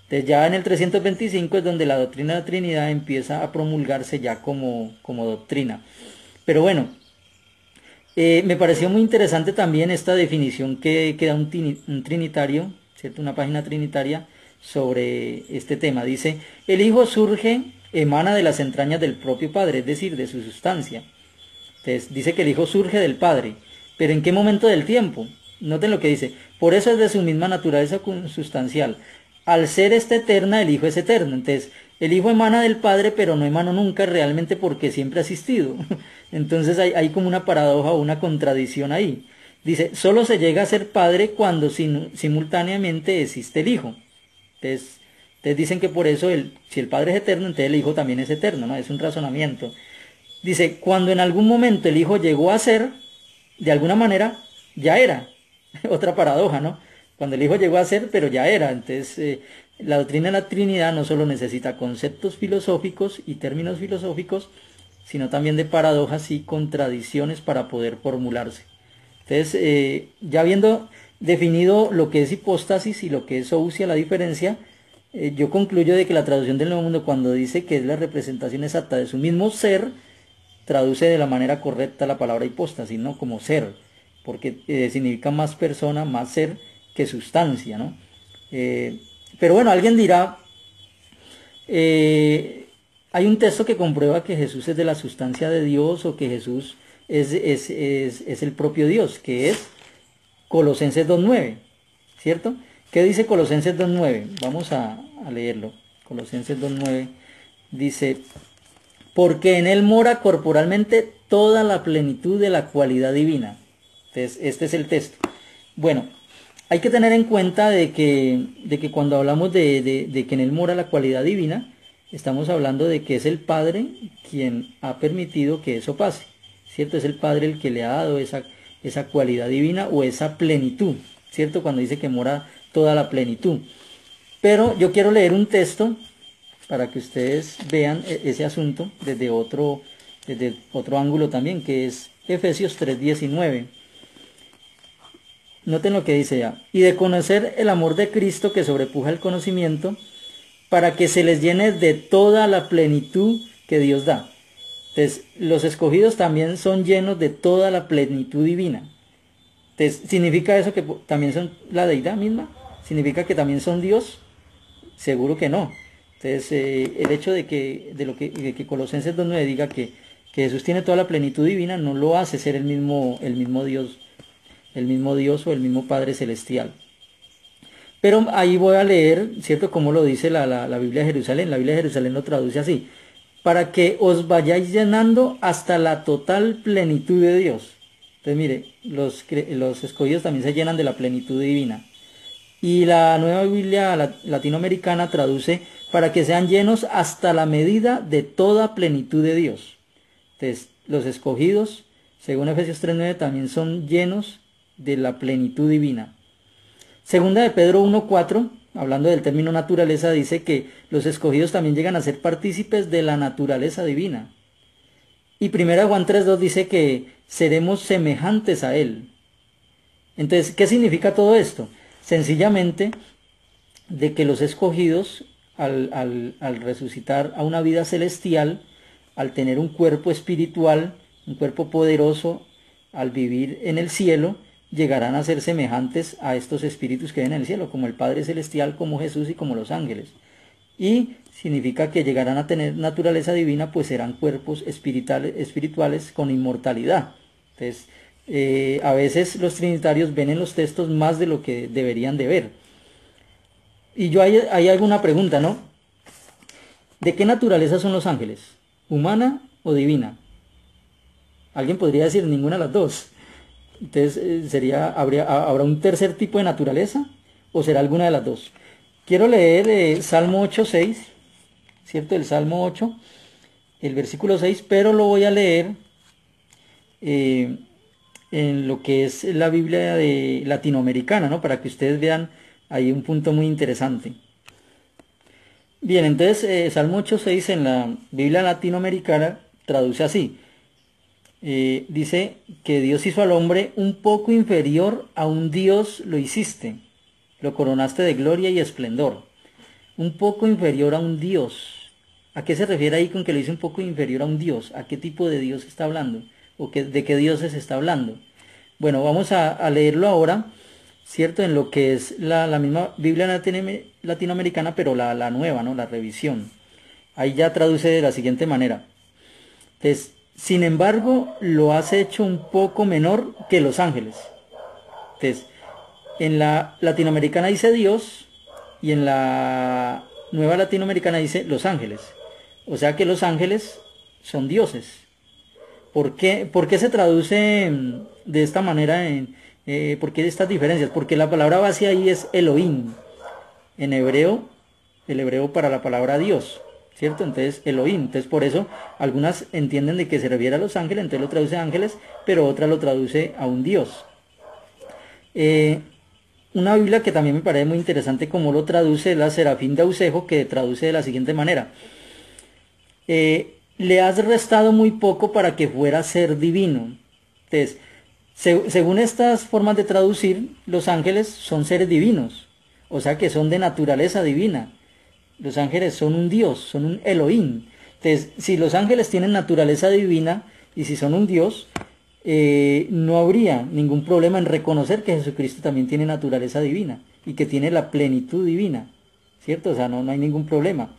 Entonces ya en el 325 es donde la doctrina de la Trinidad empieza a promulgarse ya como doctrina. Pero bueno, me pareció muy interesante también esta definición que da un trinitario, ¿cierto? Una página trinitaria sobre este tema. Dice, el Hijo emana de las entrañas del propio Padre, es decir, de su sustancia. Entonces dice que el Hijo surge del Padre, pero ¿en qué momento del tiempo? Noten lo que dice, por eso es de su misma naturaleza sustancial. Al ser eterna, el Hijo es eterno. Entonces, el Hijo emana del Padre, pero no emanó nunca realmente porque siempre ha existido. Entonces hay como una paradoja o una contradicción ahí. Dice, solo se llega a ser Padre cuando simultáneamente existe el Hijo. Entonces dicen que por eso, si el Padre es eterno, entonces el Hijo también es eterno, ¿no? Es un razonamiento. Dice, cuando en algún momento el Hijo llegó a ser, de alguna manera, ya era. Otra paradoja, ¿no? Cuando el Hijo llegó a ser, pero ya era. Entonces, la doctrina de la Trinidad no solo necesita conceptos filosóficos y términos filosóficos, sino también de paradojas y contradicciones para poder formularse. Entonces, ya habiendo definido lo que es hipóstasis y lo que es ousia, la diferencia, yo concluyo de que la traducción del Nuevo Mundo, cuando dice que es la representación exacta de su mismo ser, traduce de la manera correcta la palabra hipóstasis, ¿no? Como ser, porque significa más persona, más ser que sustancia, ¿no? Pero bueno, alguien dirá, hay un texto que comprueba que Jesús es de la sustancia de Dios o que Jesús es el propio Dios, que es Colosenses 2.9, ¿cierto? ¿Qué dice Colosenses 2.9? Vamos a leerlo. Colosenses 2.9 dice, porque en él mora corporalmente toda la plenitud de la cualidad divina. Entonces, este es el texto. Bueno, hay que tener en cuenta de que cuando hablamos de que en él mora la cualidad divina, estamos hablando de que es el Padre quien ha permitido que eso pase, ¿cierto? Es el Padre el que le ha dado esa cualidad divina o esa plenitud, ¿cierto? Cuando dice que mora toda la plenitud. Pero yo quiero leer un texto para que ustedes vean ese asunto desde otro ángulo también, que es Efesios 3:19. Noten lo que dice ya. Y de conocer el amor de Cristo que sobrepuja el conocimiento, para que se les llene de toda la plenitud que Dios da. Entonces, los escogidos también son llenos de toda la plenitud divina. Entonces, ¿significa eso que también son la deidad misma? ¿Significa que también son Dios? Seguro que no. Entonces, el hecho de que Colosenses 2.9 diga que Jesús tiene toda la plenitud divina no lo hace ser el mismo Dios, o el mismo Padre Celestial. Pero ahí voy a leer, ¿cierto? Como lo dice la Biblia de Jerusalén. La Biblia de Jerusalén lo traduce así. Para que os vayáis llenando hasta la total plenitud de Dios. Entonces, mire, los escogidos también se llenan de la plenitud divina. Y la Nueva Biblia latinoamericana traduce para que sean llenos hasta la medida de toda plenitud de Dios. Entonces, los escogidos, según Efesios 3.9, también son llenos de la plenitud divina. Segunda de Pedro 1.4, hablando del término naturaleza, dice que los escogidos también llegan a ser partícipes de la naturaleza divina. Y primera de Juan 3.2 dice que seremos semejantes a Él. Entonces, ¿qué significa todo esto? Sencillamente de que los escogidos, al resucitar a una vida celestial, al tener un cuerpo espiritual, un cuerpo poderoso, al vivir en el cielo, llegarán a ser semejantes a estos espíritus que ven en el cielo, como el Padre Celestial, como Jesús y como los ángeles. Y significa que llegarán a tener naturaleza divina, pues serán cuerpos espirituales con inmortalidad. Entonces, a veces los trinitarios ven en los textos más de lo que deberían de ver. Y yo hay alguna pregunta, ¿no? ¿De qué naturaleza son los ángeles? ¿Humana o divina? Alguien podría decir ninguna de las dos. Entonces, ¿habrá un tercer tipo de naturaleza? ¿O será alguna de las dos? Quiero leer Salmo 8.6, ¿cierto? El Salmo 8. el versículo 6, pero lo voy a leer en lo que es la Biblia de latinoamericana, ¿no? Para que ustedes vean ahí un punto muy interesante. Bien, entonces Salmo 8:6 en la Biblia latinoamericana traduce así. Dice que Dios hizo al hombre un poco inferior a un Dios lo hiciste. Lo coronaste de gloria y esplendor. Un poco inferior a un Dios. ¿A qué se refiere ahí con que lo hizo un poco inferior a un Dios? ¿A qué tipo de Dios está hablando? ¿O de qué dioses está hablando? Bueno, vamos a leerlo ahora, ¿cierto? En lo que es la misma Biblia latinoamericana, pero la nueva, ¿no? La revisión. Ahí ya traduce de la siguiente manera. Entonces, sin embargo, lo has hecho un poco menor que los ángeles. Entonces, en la latinoamericana dice Dios y en la nueva latinoamericana dice los ángeles. O sea que los ángeles son dioses. ¿Por qué se traduce de esta manera? ¿Por qué estas diferencias? Porque la palabra base ahí es Elohim. En hebreo, el hebreo para la palabra Dios, ¿cierto? Entonces Elohim. Entonces por eso algunas entienden de que se refiere a los ángeles, entonces lo traduce a ángeles, pero otra lo traduce a un Dios. Una Biblia que también me parece muy interesante como lo traduce la Serafín de Ausejo, que traduce de la siguiente manera. Le has restado muy poco para que fuera ser divino. Entonces, según estas formas de traducir, los ángeles son seres divinos, o sea que son de naturaleza divina. Los ángeles son un Dios, son un Elohim. Entonces, si los ángeles tienen naturaleza divina y si son un Dios, no habría ningún problema en reconocer que Jesucristo también tiene naturaleza divina y que tiene la plenitud divina, ¿cierto? O sea, no hay ningún problema.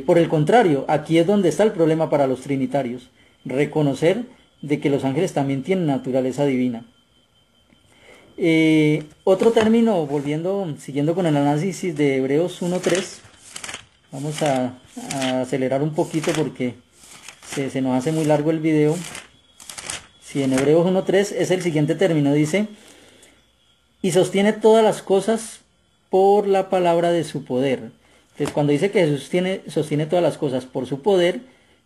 Por el contrario, aquí es donde está el problema para los trinitarios, reconocer de que los ángeles también tienen naturaleza divina. Otro término, siguiendo con el análisis de Hebreos 1:3, vamos a acelerar un poquito porque se nos hace muy largo el video. Si en Hebreos 1:3 es el siguiente término, dice, y sostiene todas las cosas por la palabra de su poder. Entonces, cuando dice que Jesús sostiene todas las cosas por su poder,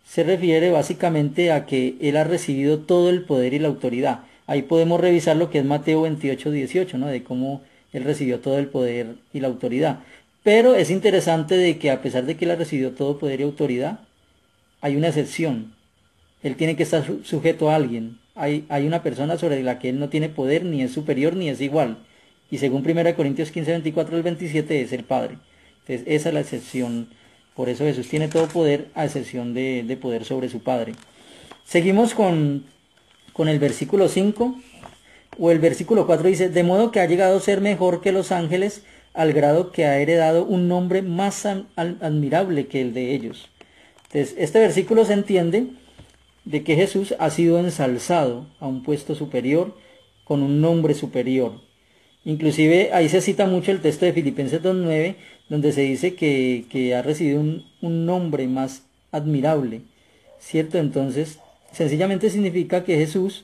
se refiere básicamente a que Él ha recibido todo el poder y la autoridad. Ahí podemos revisar lo que es Mateo 28:18, ¿no? De cómo Él recibió todo el poder y la autoridad. Pero es interesante de que a pesar de que Él ha recibido todo poder y autoridad, hay una excepción. Él tiene que estar sujeto a alguien. Hay una persona sobre la que Él no tiene poder, ni es superior, ni es igual. Y según 1 Corintios 15:24 al 27 es el Padre. Entonces esa es la excepción. Por eso Jesús tiene todo poder a excepción de poder sobre su Padre. Seguimos con el versículo 5 o el versículo 4 dice, de modo que ha llegado a ser mejor que los ángeles al grado que ha heredado un nombre más admirable que el de ellos. Entonces este versículo se entiende de que Jesús ha sido ensalzado a un puesto superior con un nombre superior. Inclusive ahí se cita mucho el texto de Filipenses 2:9, donde se dice que ha recibido un nombre más admirable, ¿cierto? Entonces, sencillamente significa que Jesús,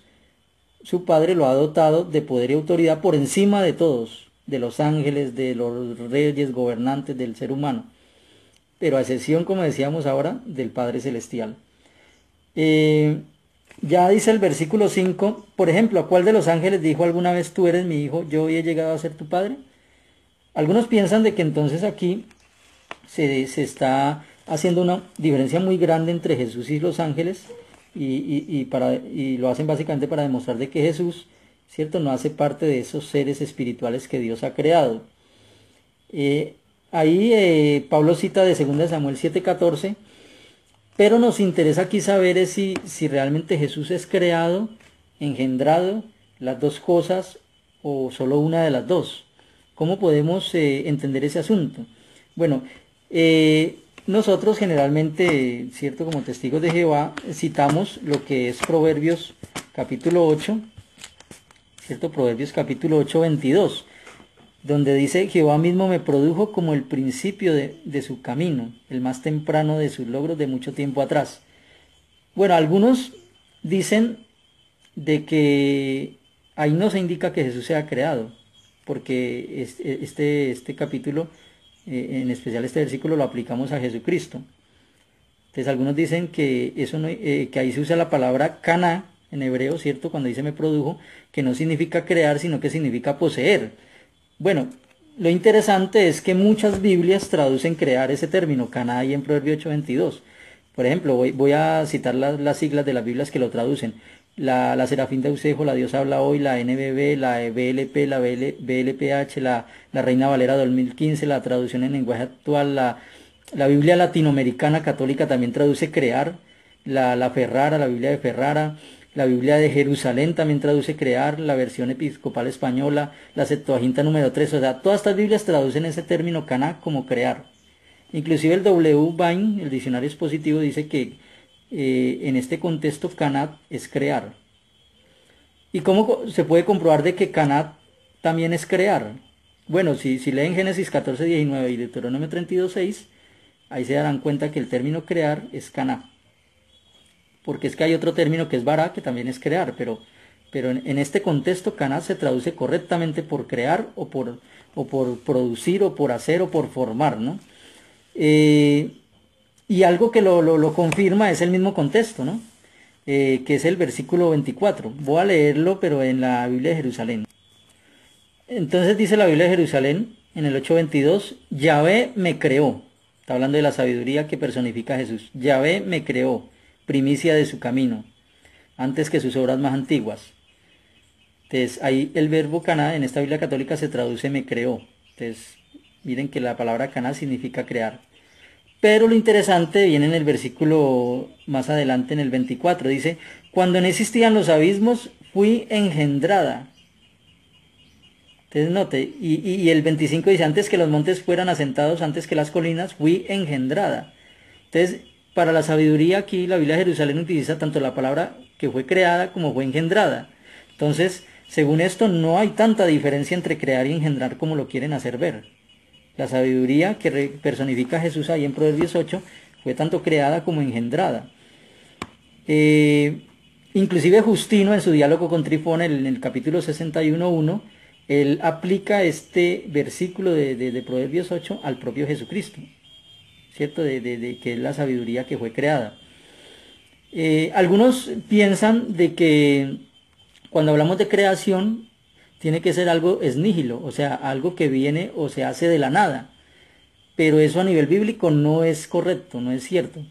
su Padre, lo ha dotado de poder y autoridad por encima de todos, de los ángeles, de los reyes, gobernantes, del ser humano, pero a excepción, como decíamos ahora, del Padre Celestial. Ya dice el versículo 5, por ejemplo, ¿a cuál de los ángeles dijo alguna vez tú eres mi hijo, yo hoy he llegado a ser tu padre? Algunos piensan de que entonces aquí se está haciendo una diferencia muy grande entre Jesús y los ángeles y lo hacen básicamente para demostrar de que Jesús, ¿cierto?, no hace parte de esos seres espirituales que Dios ha creado. Ahí Pablo cita de 2 Samuel 7:14, pero nos interesa aquí saber es si realmente Jesús es creado, engendrado, las dos cosas o solo una de las dos. ¿Cómo podemos entender ese asunto? Bueno, nosotros generalmente, cierto, como testigos de Jehová, citamos lo que es Proverbios capítulo 8, cierto, Proverbios capítulo 8:22, donde dice, Jehová mismo me produjo como el principio de su camino, el más temprano de sus logros de mucho tiempo atrás. Bueno, algunos dicen de que ahí no se indica que Jesús sea creado, porque este capítulo, en especial este versículo, lo aplicamos a Jesucristo. Entonces algunos dicen que eso no, que ahí se usa la palabra caná en hebreo, ¿cierto? Cuando dice me produjo, que no significa crear, sino que significa poseer. Bueno, lo interesante es que muchas Biblias traducen crear ese término, caná, ahí en Proverbio 8:22. Por ejemplo, voy a citar las siglas de las Biblias que lo traducen. La Serafín de Eusejo, la Dios habla hoy, la NBB, la BLP, la BLPH, la Reina Valera 2015, la traducción en lenguaje actual, la Biblia latinoamericana católica también traduce crear, la Ferrara, la Biblia de Ferrara, la Biblia de Jerusalén también traduce crear, la versión episcopal española, la Septuaginta número 3, o sea, todas estas Biblias traducen ese término caná como crear. Inclusive el W. Vine, el diccionario expositivo, dice que en este contexto canat es crear. ¿Y cómo se puede comprobar de que canat también es crear? Bueno, si leen Génesis 14:19 y Deuteronomio 32:6, ahí se darán cuenta que el término crear es caná. Porque es que hay otro término que es bara, que también es crear, pero en este contexto caná se traduce correctamente por crear o por producir o por hacer o por formar, ¿no? Y algo que lo confirma es el mismo contexto, ¿no? Que es el versículo 24. Voy a leerlo, pero en la Biblia de Jerusalén. Entonces dice la Biblia de Jerusalén, en el 8:22, Yahvé me creó. Está hablando de la sabiduría que personifica a Jesús. Yahvé me creó, primicia de su camino, antes que sus obras más antiguas. Entonces, ahí el verbo caná en esta Biblia católica se traduce me creó. Entonces, miren que la palabra caná significa crear. Pero lo interesante viene en el versículo más adelante, en el 24. Dice, cuando no existían los abismos, fui engendrada. Entonces note, y el 25 dice, antes que los montes fueran asentados, antes que las colinas, fui engendrada. Entonces, para la sabiduría aquí, la Biblia de Jerusalén utiliza tanto la palabra que fue creada como fue engendrada. Entonces, según esto, no hay tanta diferencia entre crear y engendrar como lo quieren hacer ver. La sabiduría que personifica a Jesús ahí en Proverbios 8 fue tanto creada como engendrada. Inclusive Justino en su diálogo con Trifón en el capítulo 61:1, él aplica este versículo de Proverbios 8 al propio Jesucristo, ¿cierto? De que es la sabiduría que fue creada. Algunos piensan de que cuando hablamos de creación tiene que ser algo ex nihilo, o sea, algo que viene o se hace de la nada. Pero eso a nivel bíblico no es correcto, no es cierto.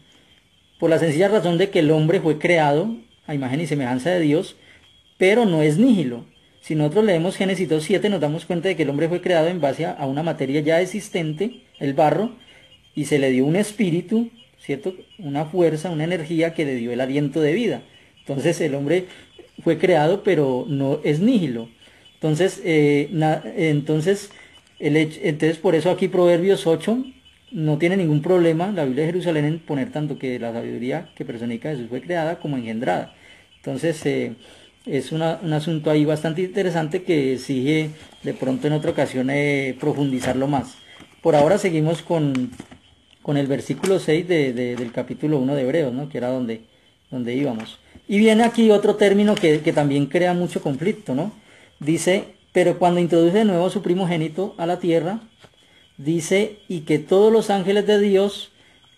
Por la sencilla razón de que el hombre fue creado a imagen y semejanza de Dios, pero no es nihilo. Si nosotros leemos Génesis 2:7 nos damos cuenta de que el hombre fue creado en base a una materia ya existente, el barro, y se le dio un espíritu, ¿cierto? Una fuerza, una energía que le dio el aliento de vida. Entonces el hombre fue creado, pero no es nihilo. Entonces, entonces por eso aquí Proverbios 8 no tiene ningún problema, la Biblia de Jerusalén, en poner tanto que la sabiduría que personifica a Jesús fue creada como engendrada. Entonces, es un asunto ahí bastante interesante que exige de pronto en otra ocasión profundizarlo más. Por ahora seguimos con el versículo 6 del capítulo 1 de Hebreos, ¿no? Que era donde íbamos. Y viene aquí otro término que también crea mucho conflicto, ¿no? Dice, pero cuando introduce de nuevo su primogénito a la tierra, dice, y que todos los ángeles de Dios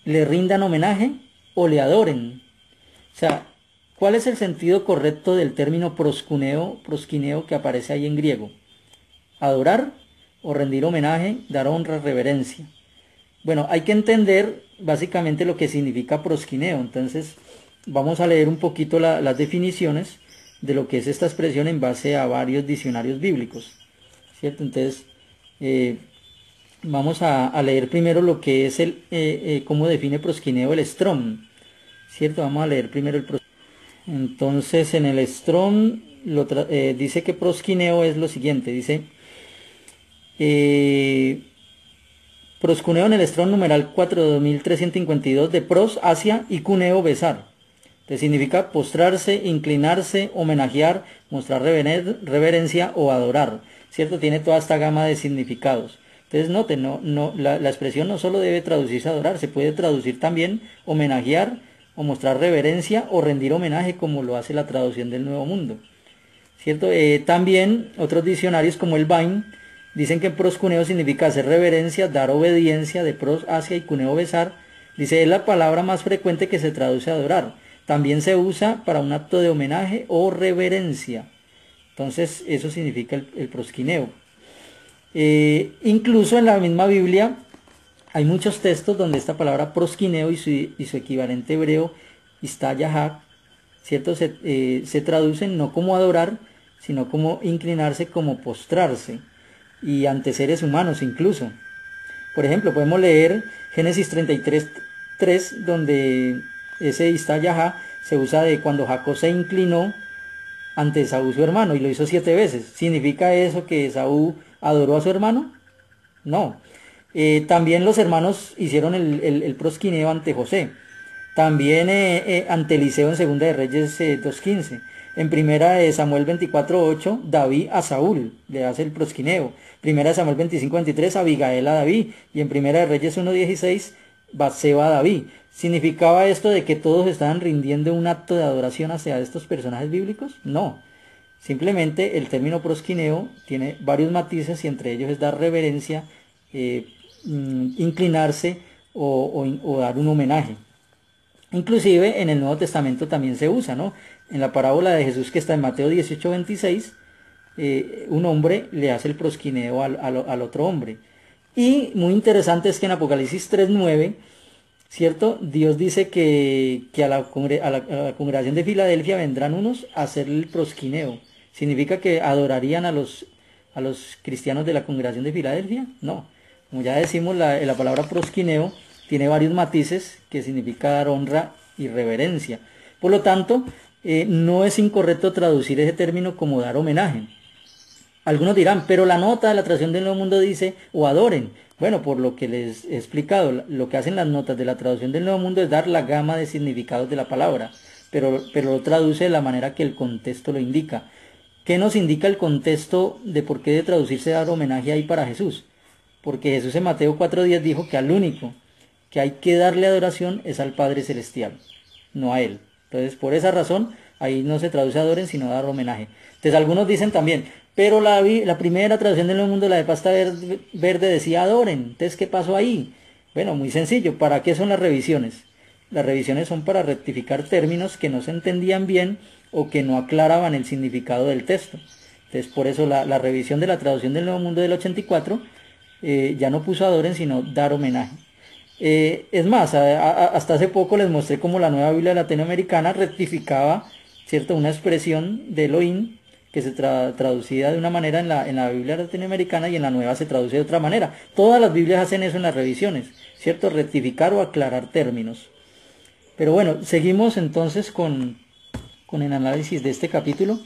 le rindan homenaje o le adoren. O sea, ¿cuál es el sentido correcto del término proskineo que aparece ahí en griego? Adorar o rendir homenaje, dar honra, reverencia. Bueno, hay que entender básicamente lo que significa proskineo. Entonces, vamos a leer un poquito las definiciones de lo que es esta expresión en base a varios diccionarios bíblicos, ¿cierto? Entonces, vamos a leer primero lo que es cómo define proskineo el Strong, ¿cierto? Vamos a leer primero el proskineo. Entonces, en el Strong dice que proskineo es lo siguiente, dice, proskuneo en el Strong numeral 4352 de pros, hacia, y cuneo, besar. Que significa postrarse, inclinarse, homenajear, mostrar reverencia o adorar, ¿cierto? Tiene toda esta gama de significados. Entonces noten, la expresión no solo debe traducirse adorar, se puede traducir también homenajear o mostrar reverencia o rendir homenaje, como lo hace la traducción del Nuevo Mundo, ¿cierto? También otros diccionarios como el Vine dicen que proskuneo significa hacer reverencia, dar obediencia, de pros, hacia, y cuneo, besar. Dice, es la palabra más frecuente que se traduce a adorar. También se usa para un acto de homenaje o reverencia. Entonces, eso significa el prosquineo. Incluso en la misma Biblia hay muchos textos donde esta palabra prosquineo y su equivalente hebreo, istayahak, ¿cierto? Se traducen no como adorar, sino como inclinarse, como postrarse, y ante seres humanos incluso. Por ejemplo, podemos leer Génesis 33:3, donde ese istayahak se usa de cuando Jacob se inclinó ante Esaú su hermano y lo hizo 7 veces. ¿Significa eso que Esaú adoró a su hermano? No. También los hermanos hicieron el prosquineo ante José. También ante Eliseo en Segunda de Reyes 2:15. En Primera de Samuel 24:8, David a Saúl le hace el prosquineo. Primera de Samuel 25:23, Abigail a David. Y en Primera de Reyes 1:16, Batseba a David. ¿Significaba esto de que todos estaban rindiendo un acto de adoración hacia estos personajes bíblicos? No. Simplemente el término prosquineo tiene varios matices y entre ellos es dar reverencia, inclinarse o dar un homenaje. Inclusive en el Nuevo Testamento también se usa, ¿no? En la parábola de Jesús que está en Mateo 18:26, un hombre le hace el prosquineo al otro hombre. Y muy interesante es que en Apocalipsis 3:9, ¿cierto? Dios dice que a la congregación de Filadelfia vendrán unos a hacer el prosquineo. ¿Significa que adorarían a los cristianos de la congregación de Filadelfia? No. Como ya decimos, la palabra prosquineo tiene varios matices que significa dar honra y reverencia. Por lo tanto, no es incorrecto traducir ese término como dar homenaje. Algunos dirán, pero la nota de la traducción del Nuevo Mundo dice, o adoren. Bueno, por lo que les he explicado, lo que hacen las notas de la traducción del Nuevo Mundo es dar la gama de significados de la palabra, pero lo traduce de la manera que el contexto lo indica. ¿Qué nos indica el contexto de por qué de traducirse dar homenaje ahí para Jesús? Porque Jesús en Mateo 4:10 dijo que al único que hay que darle adoración es al Padre Celestial, no a Él. Entonces, por esa razón, ahí no se traduce adoren, sino dar homenaje. Entonces, algunos dicen también, pero la primera traducción del Nuevo Mundo, la de pasta verde, decía adoren. Entonces, ¿qué pasó ahí? Bueno, muy sencillo. ¿Para qué son las revisiones? Las revisiones son para rectificar términos que no se entendían bien o que no aclaraban el significado del texto. Entonces, por eso la revisión de la traducción del Nuevo Mundo del 84 ya no puso adoren, sino dar homenaje. Es más, hasta hace poco les mostré cómo la nueva Biblia latinoamericana rectificaba, ¿cierto?, una expresión de Elohim que se traducía de una manera en la Biblia latinoamericana y en la nueva se traduce de otra manera. Todas las Biblias hacen eso en las revisiones, ¿cierto? Rectificar o aclarar términos. Pero bueno, seguimos entonces con el análisis de este capítulo.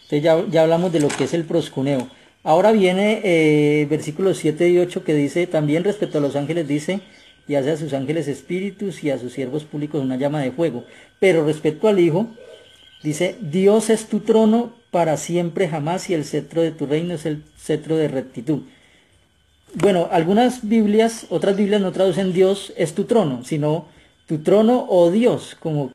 Entonces ya hablamos de lo que es el proscuneo. Ahora viene versículos 7 y 8 que dice, también respecto a los ángeles dice, y hace a sus ángeles espíritus y a sus siervos públicos una llama de fuego. Pero respecto al Hijo, dice, Dios es tu trono para siempre jamás y el cetro de tu reino es el cetro de rectitud. Bueno, algunas Biblias, otras Biblias no traducen Dios es tu trono, sino tu trono o Dios, como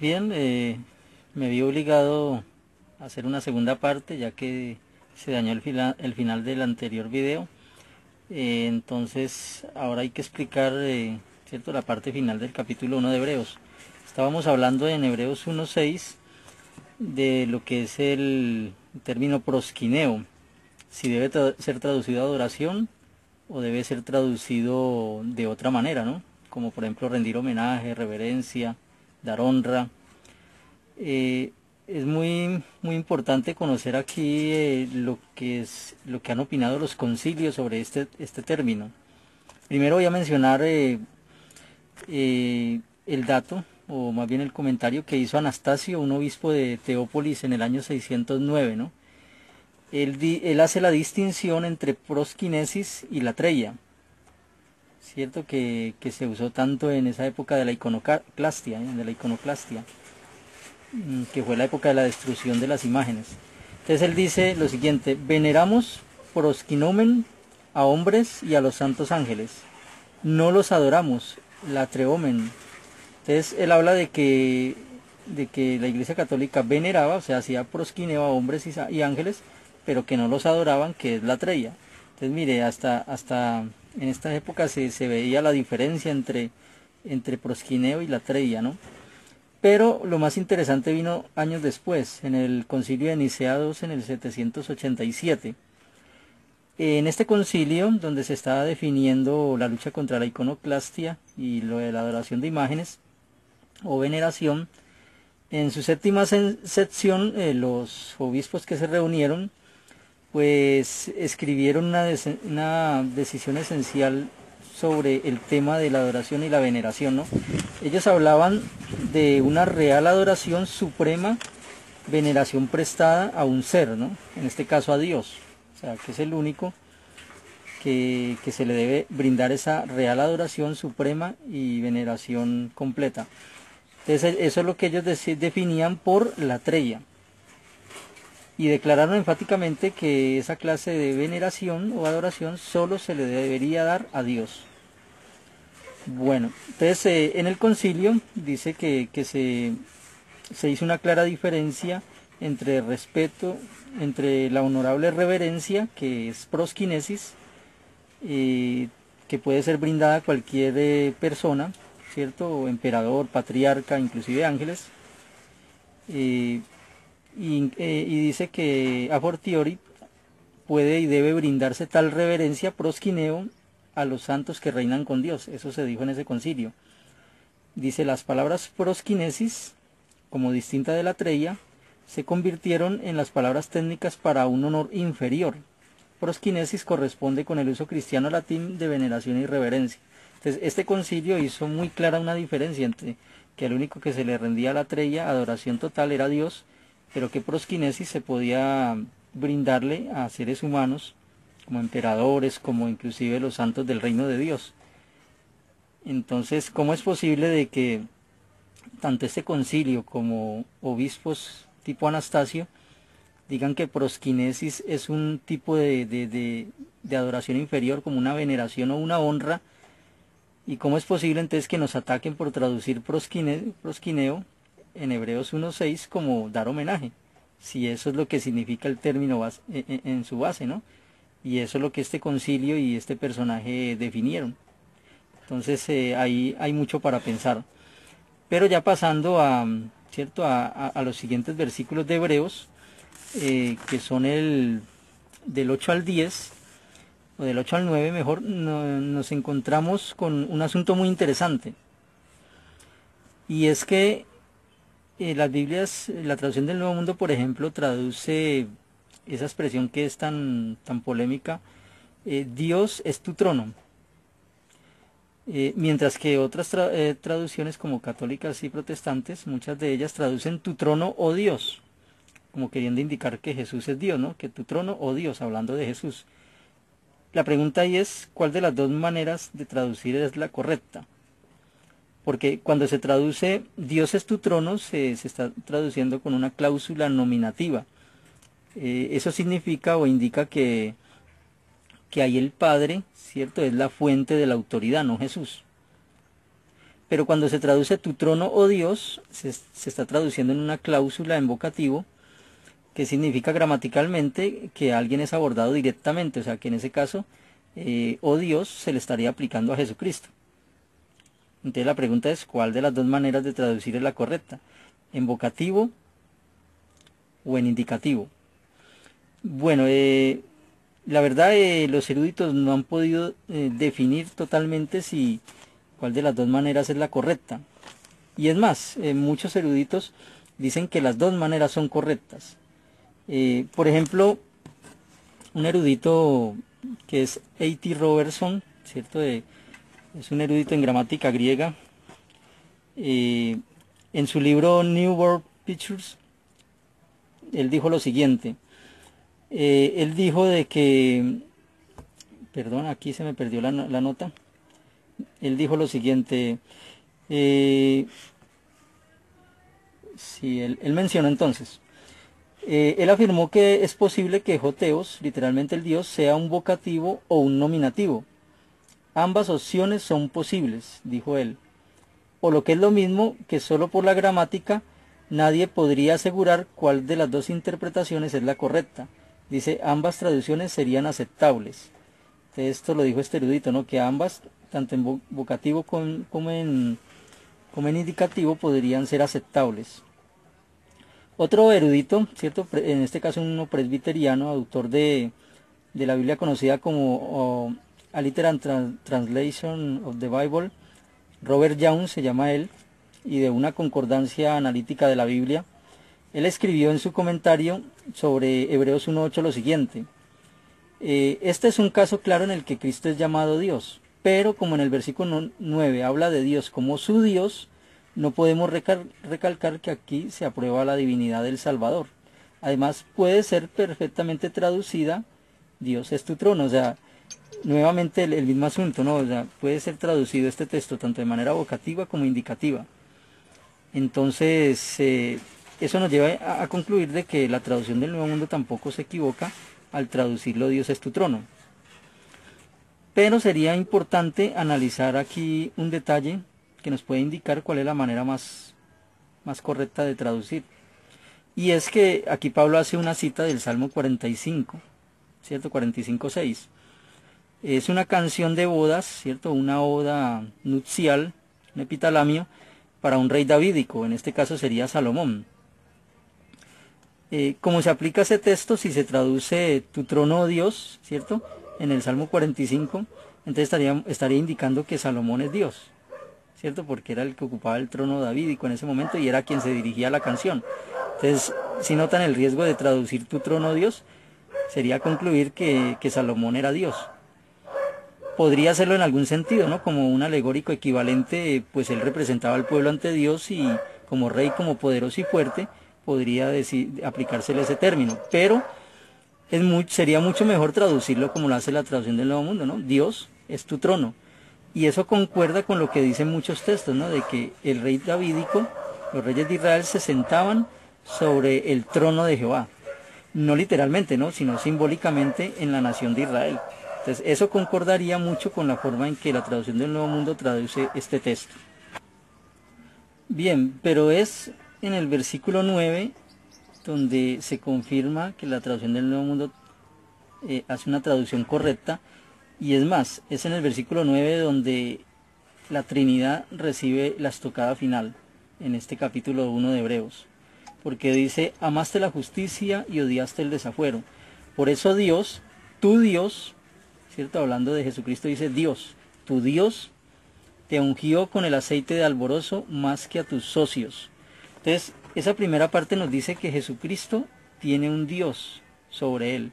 Bien, me vi obligado a hacer una segunda parte ya que se dañó el final del anterior video. Entonces ahora hay que explicar, ¿cierto?, la parte final del capítulo 1 de Hebreos. Estábamos hablando en Hebreos 1:6 de lo que es el término prosquineo, si debe ser traducido adoración o debe ser traducido de otra manera, ¿no? Como por ejemplo rendir homenaje, reverencia, dar honra. Es muy importante conocer aquí lo que han opinado los concilios sobre este término. Primero voy a mencionar el dato, o más bien el comentario que hizo Anastasio, un obispo de Teópolis en el año 609, ¿no? Él hace la distinción entre prosquinesis y latreia, cierto que se usó tanto en esa época de la iconoclastia, que fue la época de la destrucción de las imágenes. Entonces él dice lo siguiente: veneramos prosquinomen a hombres y a los santos ángeles, no los adoramos, latreomen. Entonces él habla de que la Iglesia Católica veneraba, o sea, hacía prosquineo a hombres y ángeles, pero que no los adoraban, que es latreia. Entonces mire, hasta en esta época se veía la diferencia entre prosquineo y latreia, ¿no? Pero lo más interesante vino años después, en el concilio de Nicea II en el 787. En este concilio, donde se estaba definiendo la lucha contra la iconoclastia y lo de la adoración de imágenes o veneración, en su séptima sección, los obispos que se reunieron, pues escribieron una decisión esencial sobre el tema de la adoración y la veneración, ¿no? Ellos hablaban de una real adoración suprema, veneración prestada a un ser, ¿no? En este caso a Dios, o sea, que es el único que se le debe brindar esa real adoración suprema y veneración completa. Entonces eso es lo que ellos definían por latreia. Y declararon enfáticamente que esa clase de veneración o adoración solo se le debería dar a Dios. Bueno, entonces en el concilio dice que se hizo una clara diferencia entre respeto, entre la honorable reverencia, que es prosquinesis, que puede ser brindada a cualquier persona, ¿cierto? Emperador, patriarca, inclusive ángeles. Y dice que a fortiori puede y debe brindarse tal reverencia, prosquineo, a los santos que reinan con Dios. Eso se dijo en ese concilio. Dice: las palabras prosquinesis, como distinta de latreia, se convirtieron en las palabras técnicas para un honor inferior. Prosquinesis corresponde con el uso cristiano latín de veneración y reverencia. Entonces este concilio hizo muy clara una diferencia entre que el único que se le rendía a latreia, adoración total, era Dios, pero que prosquinesis se podía brindarle a seres humanos, como emperadores, como inclusive los santos del reino de Dios. Entonces, ¿cómo es posible de que tanto este concilio como obispos tipo Anastasio digan que prosquinesis es un tipo de adoración inferior, como una veneración o una honra? ¿Y cómo es posible entonces que nos ataquen por traducir prosquineo en Hebreos 1:6 como dar homenaje? Si eso es lo que significa el término en su base, ¿no? Y eso es lo que este concilio y este personaje definieron. Entonces ahí hay mucho para pensar. Pero ya pasando ¿cierto? A los siguientes versículos de Hebreos, que son del 8 al 10, o del 8 al 9 mejor, nos encontramos con un asunto muy interesante. Y es que las Biblias, la traducción del Nuevo Mundo, por ejemplo, traduce esa expresión que es tan polémica: Dios es tu trono. Mientras que otras traducciones, como católicas y protestantes, muchas de ellas traducen tu trono, oh Dios, como queriendo indicar que Jesús es Dios, ¿no? Que tu trono, oh Dios, hablando de Jesús. La pregunta ahí es: ¿cuál de las dos maneras de traducir es la correcta? Porque cuando se traduce Dios es tu trono, se está traduciendo con una cláusula nominativa. Eso significa o indica que ahí el Padre, ¿cierto?, es la fuente de la autoridad, no Jesús. pero cuando se traduce tu trono, oh Dios, se está traduciendo en una cláusula en vocativo, que significa gramaticalmente que alguien es abordado directamente, o sea que en ese caso, oh Dios, se le estaría aplicando a Jesucristo. Entonces la pregunta es, ¿cuál de las dos maneras de traducir es la correcta? ¿En vocativo o en indicativo? Bueno, la verdad los eruditos no han podido definir totalmente cuál de las dos maneras es la correcta. Y es más, muchos eruditos dicen que las dos maneras son correctas. Por ejemplo, un erudito que es A.T. Robertson, ¿cierto? Es un erudito en gramática griega. En su libro New World Pictures, él dijo lo siguiente. Él dijo de que, perdón, aquí se me perdió la nota. Él dijo lo siguiente. Sí, él mencionó entonces. Él afirmó que es posible que Joteos, literalmente el Dios, sea un vocativo o un nominativo. Ambas opciones son posibles, dijo él. O lo que es lo mismo, que solo por la gramática nadie podría asegurar cuál de las dos interpretaciones es la correcta. Dice, ambas traducciones serían aceptables. Entonces, esto lo dijo este erudito, ¿no? Que ambas, tanto en vocativo como en indicativo, podrían ser aceptables. Otro erudito, ¿cierto? En este caso uno presbiteriano, autor de la Biblia conocida como A Literal Translation of the Bible, Robert Young se llama él, y de una concordancia analítica de la Biblia. Él escribió en su comentario sobre Hebreos 1.8 lo siguiente. Este es un caso claro en el que Cristo es llamado Dios, pero como en el versículo 9 habla de Dios como su Dios, no podemos recalcar que aquí se aprueba la divinidad del Salvador. Además, puede ser perfectamente traducida, Dios es tu trono, o sea, nuevamente el mismo asunto, ¿no? O sea, puede ser traducido este texto tanto de manera vocativa como indicativa. Entonces, eso nos lleva a concluir de que la traducción del Nuevo Mundo tampoco se equivoca al traducirlo Dios es tu trono. Pero sería importante analizar aquí un detalle que nos puede indicar cuál es la manera más correcta de traducir. Y es que aquí Pablo hace una cita del Salmo 45, ¿cierto? 45:6. Es una canción de bodas, ¿cierto? Una oda nupcial, un epitalamio, para un rey davídico, en este caso sería Salomón. Como se aplica ese texto, si se traduce tu trono, oh Dios, ¿cierto? En el Salmo 45, entonces estaría indicando que Salomón es Dios, ¿cierto? Porque era el que ocupaba el trono davídico en ese momento y era quien se dirigía a la canción. Entonces, si notan el riesgo de traducir tu trono, oh Dios, sería concluir que Salomón era Dios. Podría hacerlo en algún sentido, ¿no? Como un alegórico equivalente, pues él representaba al pueblo ante Dios y como rey, como poderoso y fuerte, podría aplicársele ese término. Pero sería mucho mejor traducirlo como lo hace la traducción del Nuevo Mundo, ¿no? Dios es tu trono. Y eso concuerda con lo que dicen muchos textos, ¿no? De que el rey davídico, los reyes de Israel se sentaban sobre el trono de Jehová. No literalmente, ¿no? Sino simbólicamente en la nación de Israel. Entonces eso concordaría mucho con la forma en que la traducción del Nuevo Mundo traduce este texto. Bien, pero es en el versículo 9 donde se confirma que la traducción del Nuevo Mundo hace una traducción correcta. Y es más, es en el versículo 9 donde la Trinidad recibe la estocada final, en este capítulo 1 de Hebreos. Porque dice, amaste la justicia y odiaste el desafuero. Por eso Dios, tu Dios, ¿cierto? Hablando de Jesucristo dice Dios, tu Dios te ungió con el aceite de alborozo más que a tus socios. Entonces, esa primera parte nos dice que Jesucristo tiene un Dios sobre él.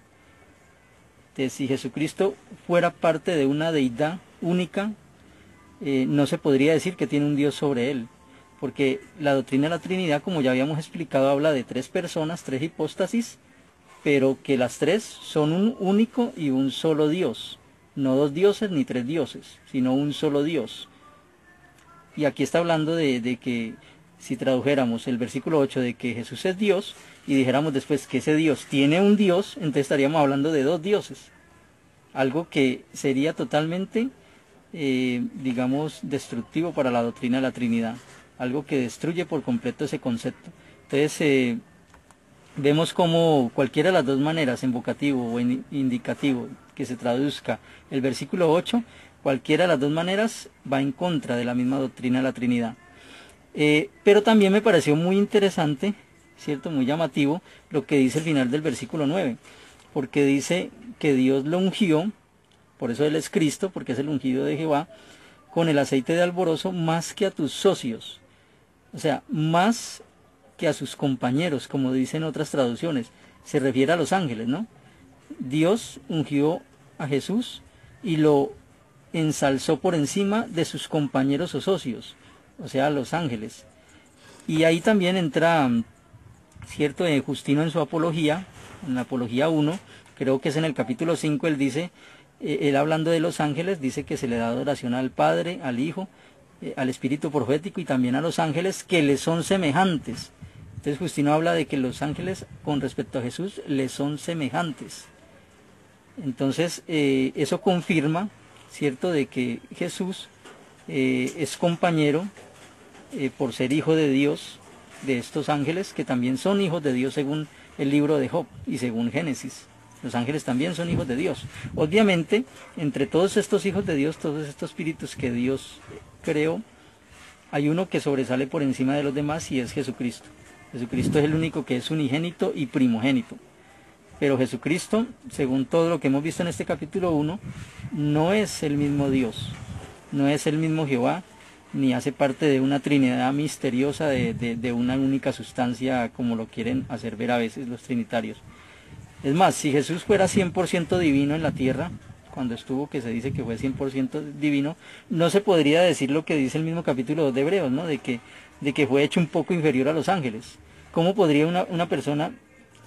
Entonces, si Jesucristo fuera parte de una deidad única, no se podría decir que tiene un Dios sobre él. Porque la doctrina de la Trinidad, como ya habíamos explicado, habla de tres personas, tres hipóstasis, pero que las tres son un único y un solo Dios. No dos dioses ni tres dioses, sino un solo Dios. Y aquí está hablando de que si tradujéramos el versículo 8 de que Jesús es Dios y dijéramos después que ese Dios tiene un Dios, entonces estaríamos hablando de dos dioses. Algo que sería totalmente digamos, destructivo para la doctrina de la Trinidad, algo que destruye por completo ese concepto. Entonces, vemos como cualquiera de las dos maneras, en vocativo o en indicativo, que se traduzca el versículo 8, cualquiera de las dos maneras va en contra de la misma doctrina de la Trinidad. Pero también me pareció muy interesante, ¿cierto? Muy llamativo lo que dice el final del versículo 9, porque dice que Dios lo ungió, por eso Él es Cristo, porque es el ungido de Jehová, con el aceite de alborozo más que a tus socios, o sea, más que a sus compañeros, como dicen otras traducciones, se refiere a los ángeles, ¿no? Dios ungió a Jesús y lo ensalzó por encima de sus compañeros o socios, o sea, los ángeles. Y ahí también entra, cierto, Justino en su apología, en la apología 1, creo que es en el capítulo 5, él dice, él hablando de los ángeles, dice que se le da adoración al Padre, al Hijo, al Espíritu profético y también a los ángeles que le son semejantes. Entonces Justino habla de que los ángeles con respecto a Jesús le son semejantes. Entonces eso confirma, cierto, de que Jesús es compañero por ser hijo de Dios de estos ángeles que también son hijos de Dios según el libro de Job y según Génesis. Los ángeles también son hijos de Dios. Obviamente, entre todos estos hijos de Dios, todos estos espíritus que Dios creó, hay uno que sobresale por encima de los demás y es Jesucristo. Jesucristo es el único que es unigénito y primogénito. Pero Jesucristo, según todo lo que hemos visto en este capítulo 1, no es el mismo Dios, no es el mismo Jehová, ni hace parte de una trinidad misteriosa de una única sustancia como lo quieren hacer ver a veces los trinitarios. Es más, si Jesús fuera 100% divino en la tierra, cuando estuvo, que se dice que fue 100% divino, no se podría decir lo que dice el mismo capítulo 2 de Hebreos, ¿no? De que fue hecho un poco inferior a los ángeles. ¿Cómo podría una persona,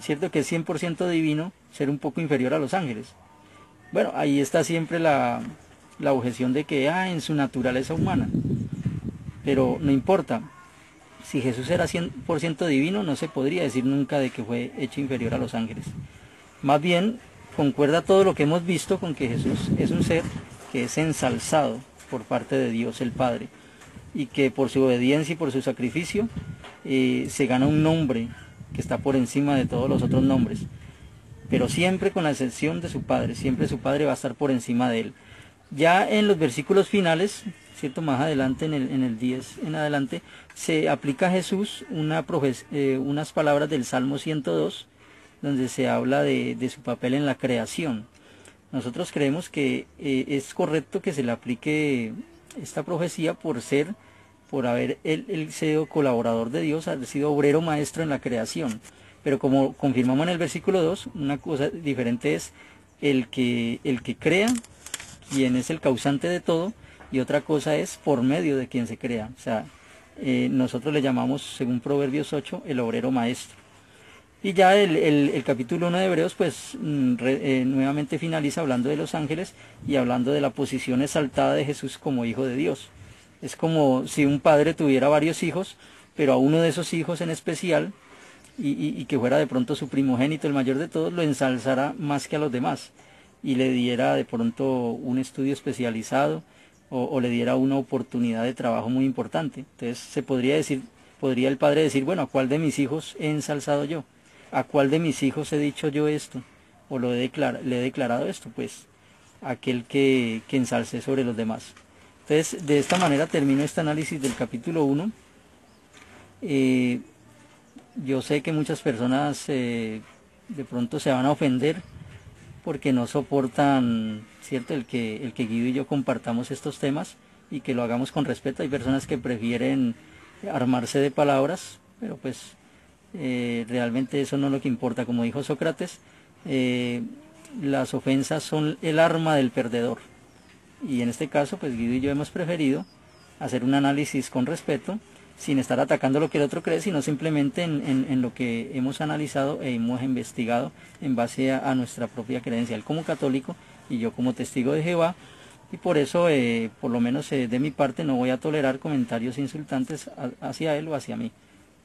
cierto que es 100% divino, ser un poco inferior a los ángeles? Bueno, ahí está siempre la objeción de que en su naturaleza humana. Pero no importa, si Jesús era 100% divino, no se podría decir nunca de que fue hecho inferior a los ángeles. Más bien, concuerda todo lo que hemos visto con que Jesús es un ser que es ensalzado por parte de Dios el Padre y que por su obediencia y por su sacrificio se gana un nombre que está por encima de todos los otros nombres, pero siempre con la excepción de su Padre, siempre su Padre va a estar por encima de él. Ya en los versículos finales, cierto, más adelante en el 10 en adelante, se aplica a Jesús unas palabras del Salmo 102, donde se habla de su papel en la creación. Nosotros creemos que es correcto que se le aplique esta profecía por haber él sido colaborador de Dios, haber sido obrero maestro en la creación. Pero como confirmamos en el versículo 2, una cosa diferente es el que crea, quien es el causante de todo, y otra cosa es por medio de quien se crea. O sea, nosotros le llamamos, según Proverbios 8, el obrero maestro. Y ya el capítulo 1 de Hebreos, pues nuevamente finaliza hablando de los ángeles y hablando de la posición exaltada de Jesús como hijo de Dios. Es como si un padre tuviera varios hijos, pero a uno de esos hijos en especial, y que fuera de pronto su primogénito, el mayor de todos, lo ensalzara más que a los demás, y le diera de pronto un estudio especializado, o le diera una oportunidad de trabajo muy importante. Entonces podría el padre decir, bueno, ¿a cuál de mis hijos he ensalzado yo? ¿A cuál de mis hijos he dicho yo esto? ¿O le he declarado esto? Pues aquel que ensalcé sobre los demás. Entonces, de esta manera termino este análisis del capítulo 1. Yo sé que muchas personas de pronto se van a ofender porque no soportan, ¿cierto?, el que Guido y yo compartamos estos temas y que lo hagamos con respeto. Hay personas que prefieren armarse de palabras, pero pues realmente eso no es lo que importa. Como dijo Sócrates, las ofensas son el arma del perdedor. Y en este caso, pues Guido y yo hemos preferido hacer un análisis con respeto, sin estar atacando lo que el otro cree, sino simplemente en lo que hemos analizado e hemos investigado en base a nuestra propia creencia, él como católico y yo como testigo de Jehová, y por eso, por lo menos de mi parte, no voy a tolerar comentarios insultantes hacia él o hacia mí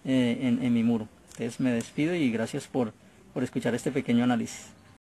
en mi muro. Entonces me despido y gracias por escuchar este pequeño análisis.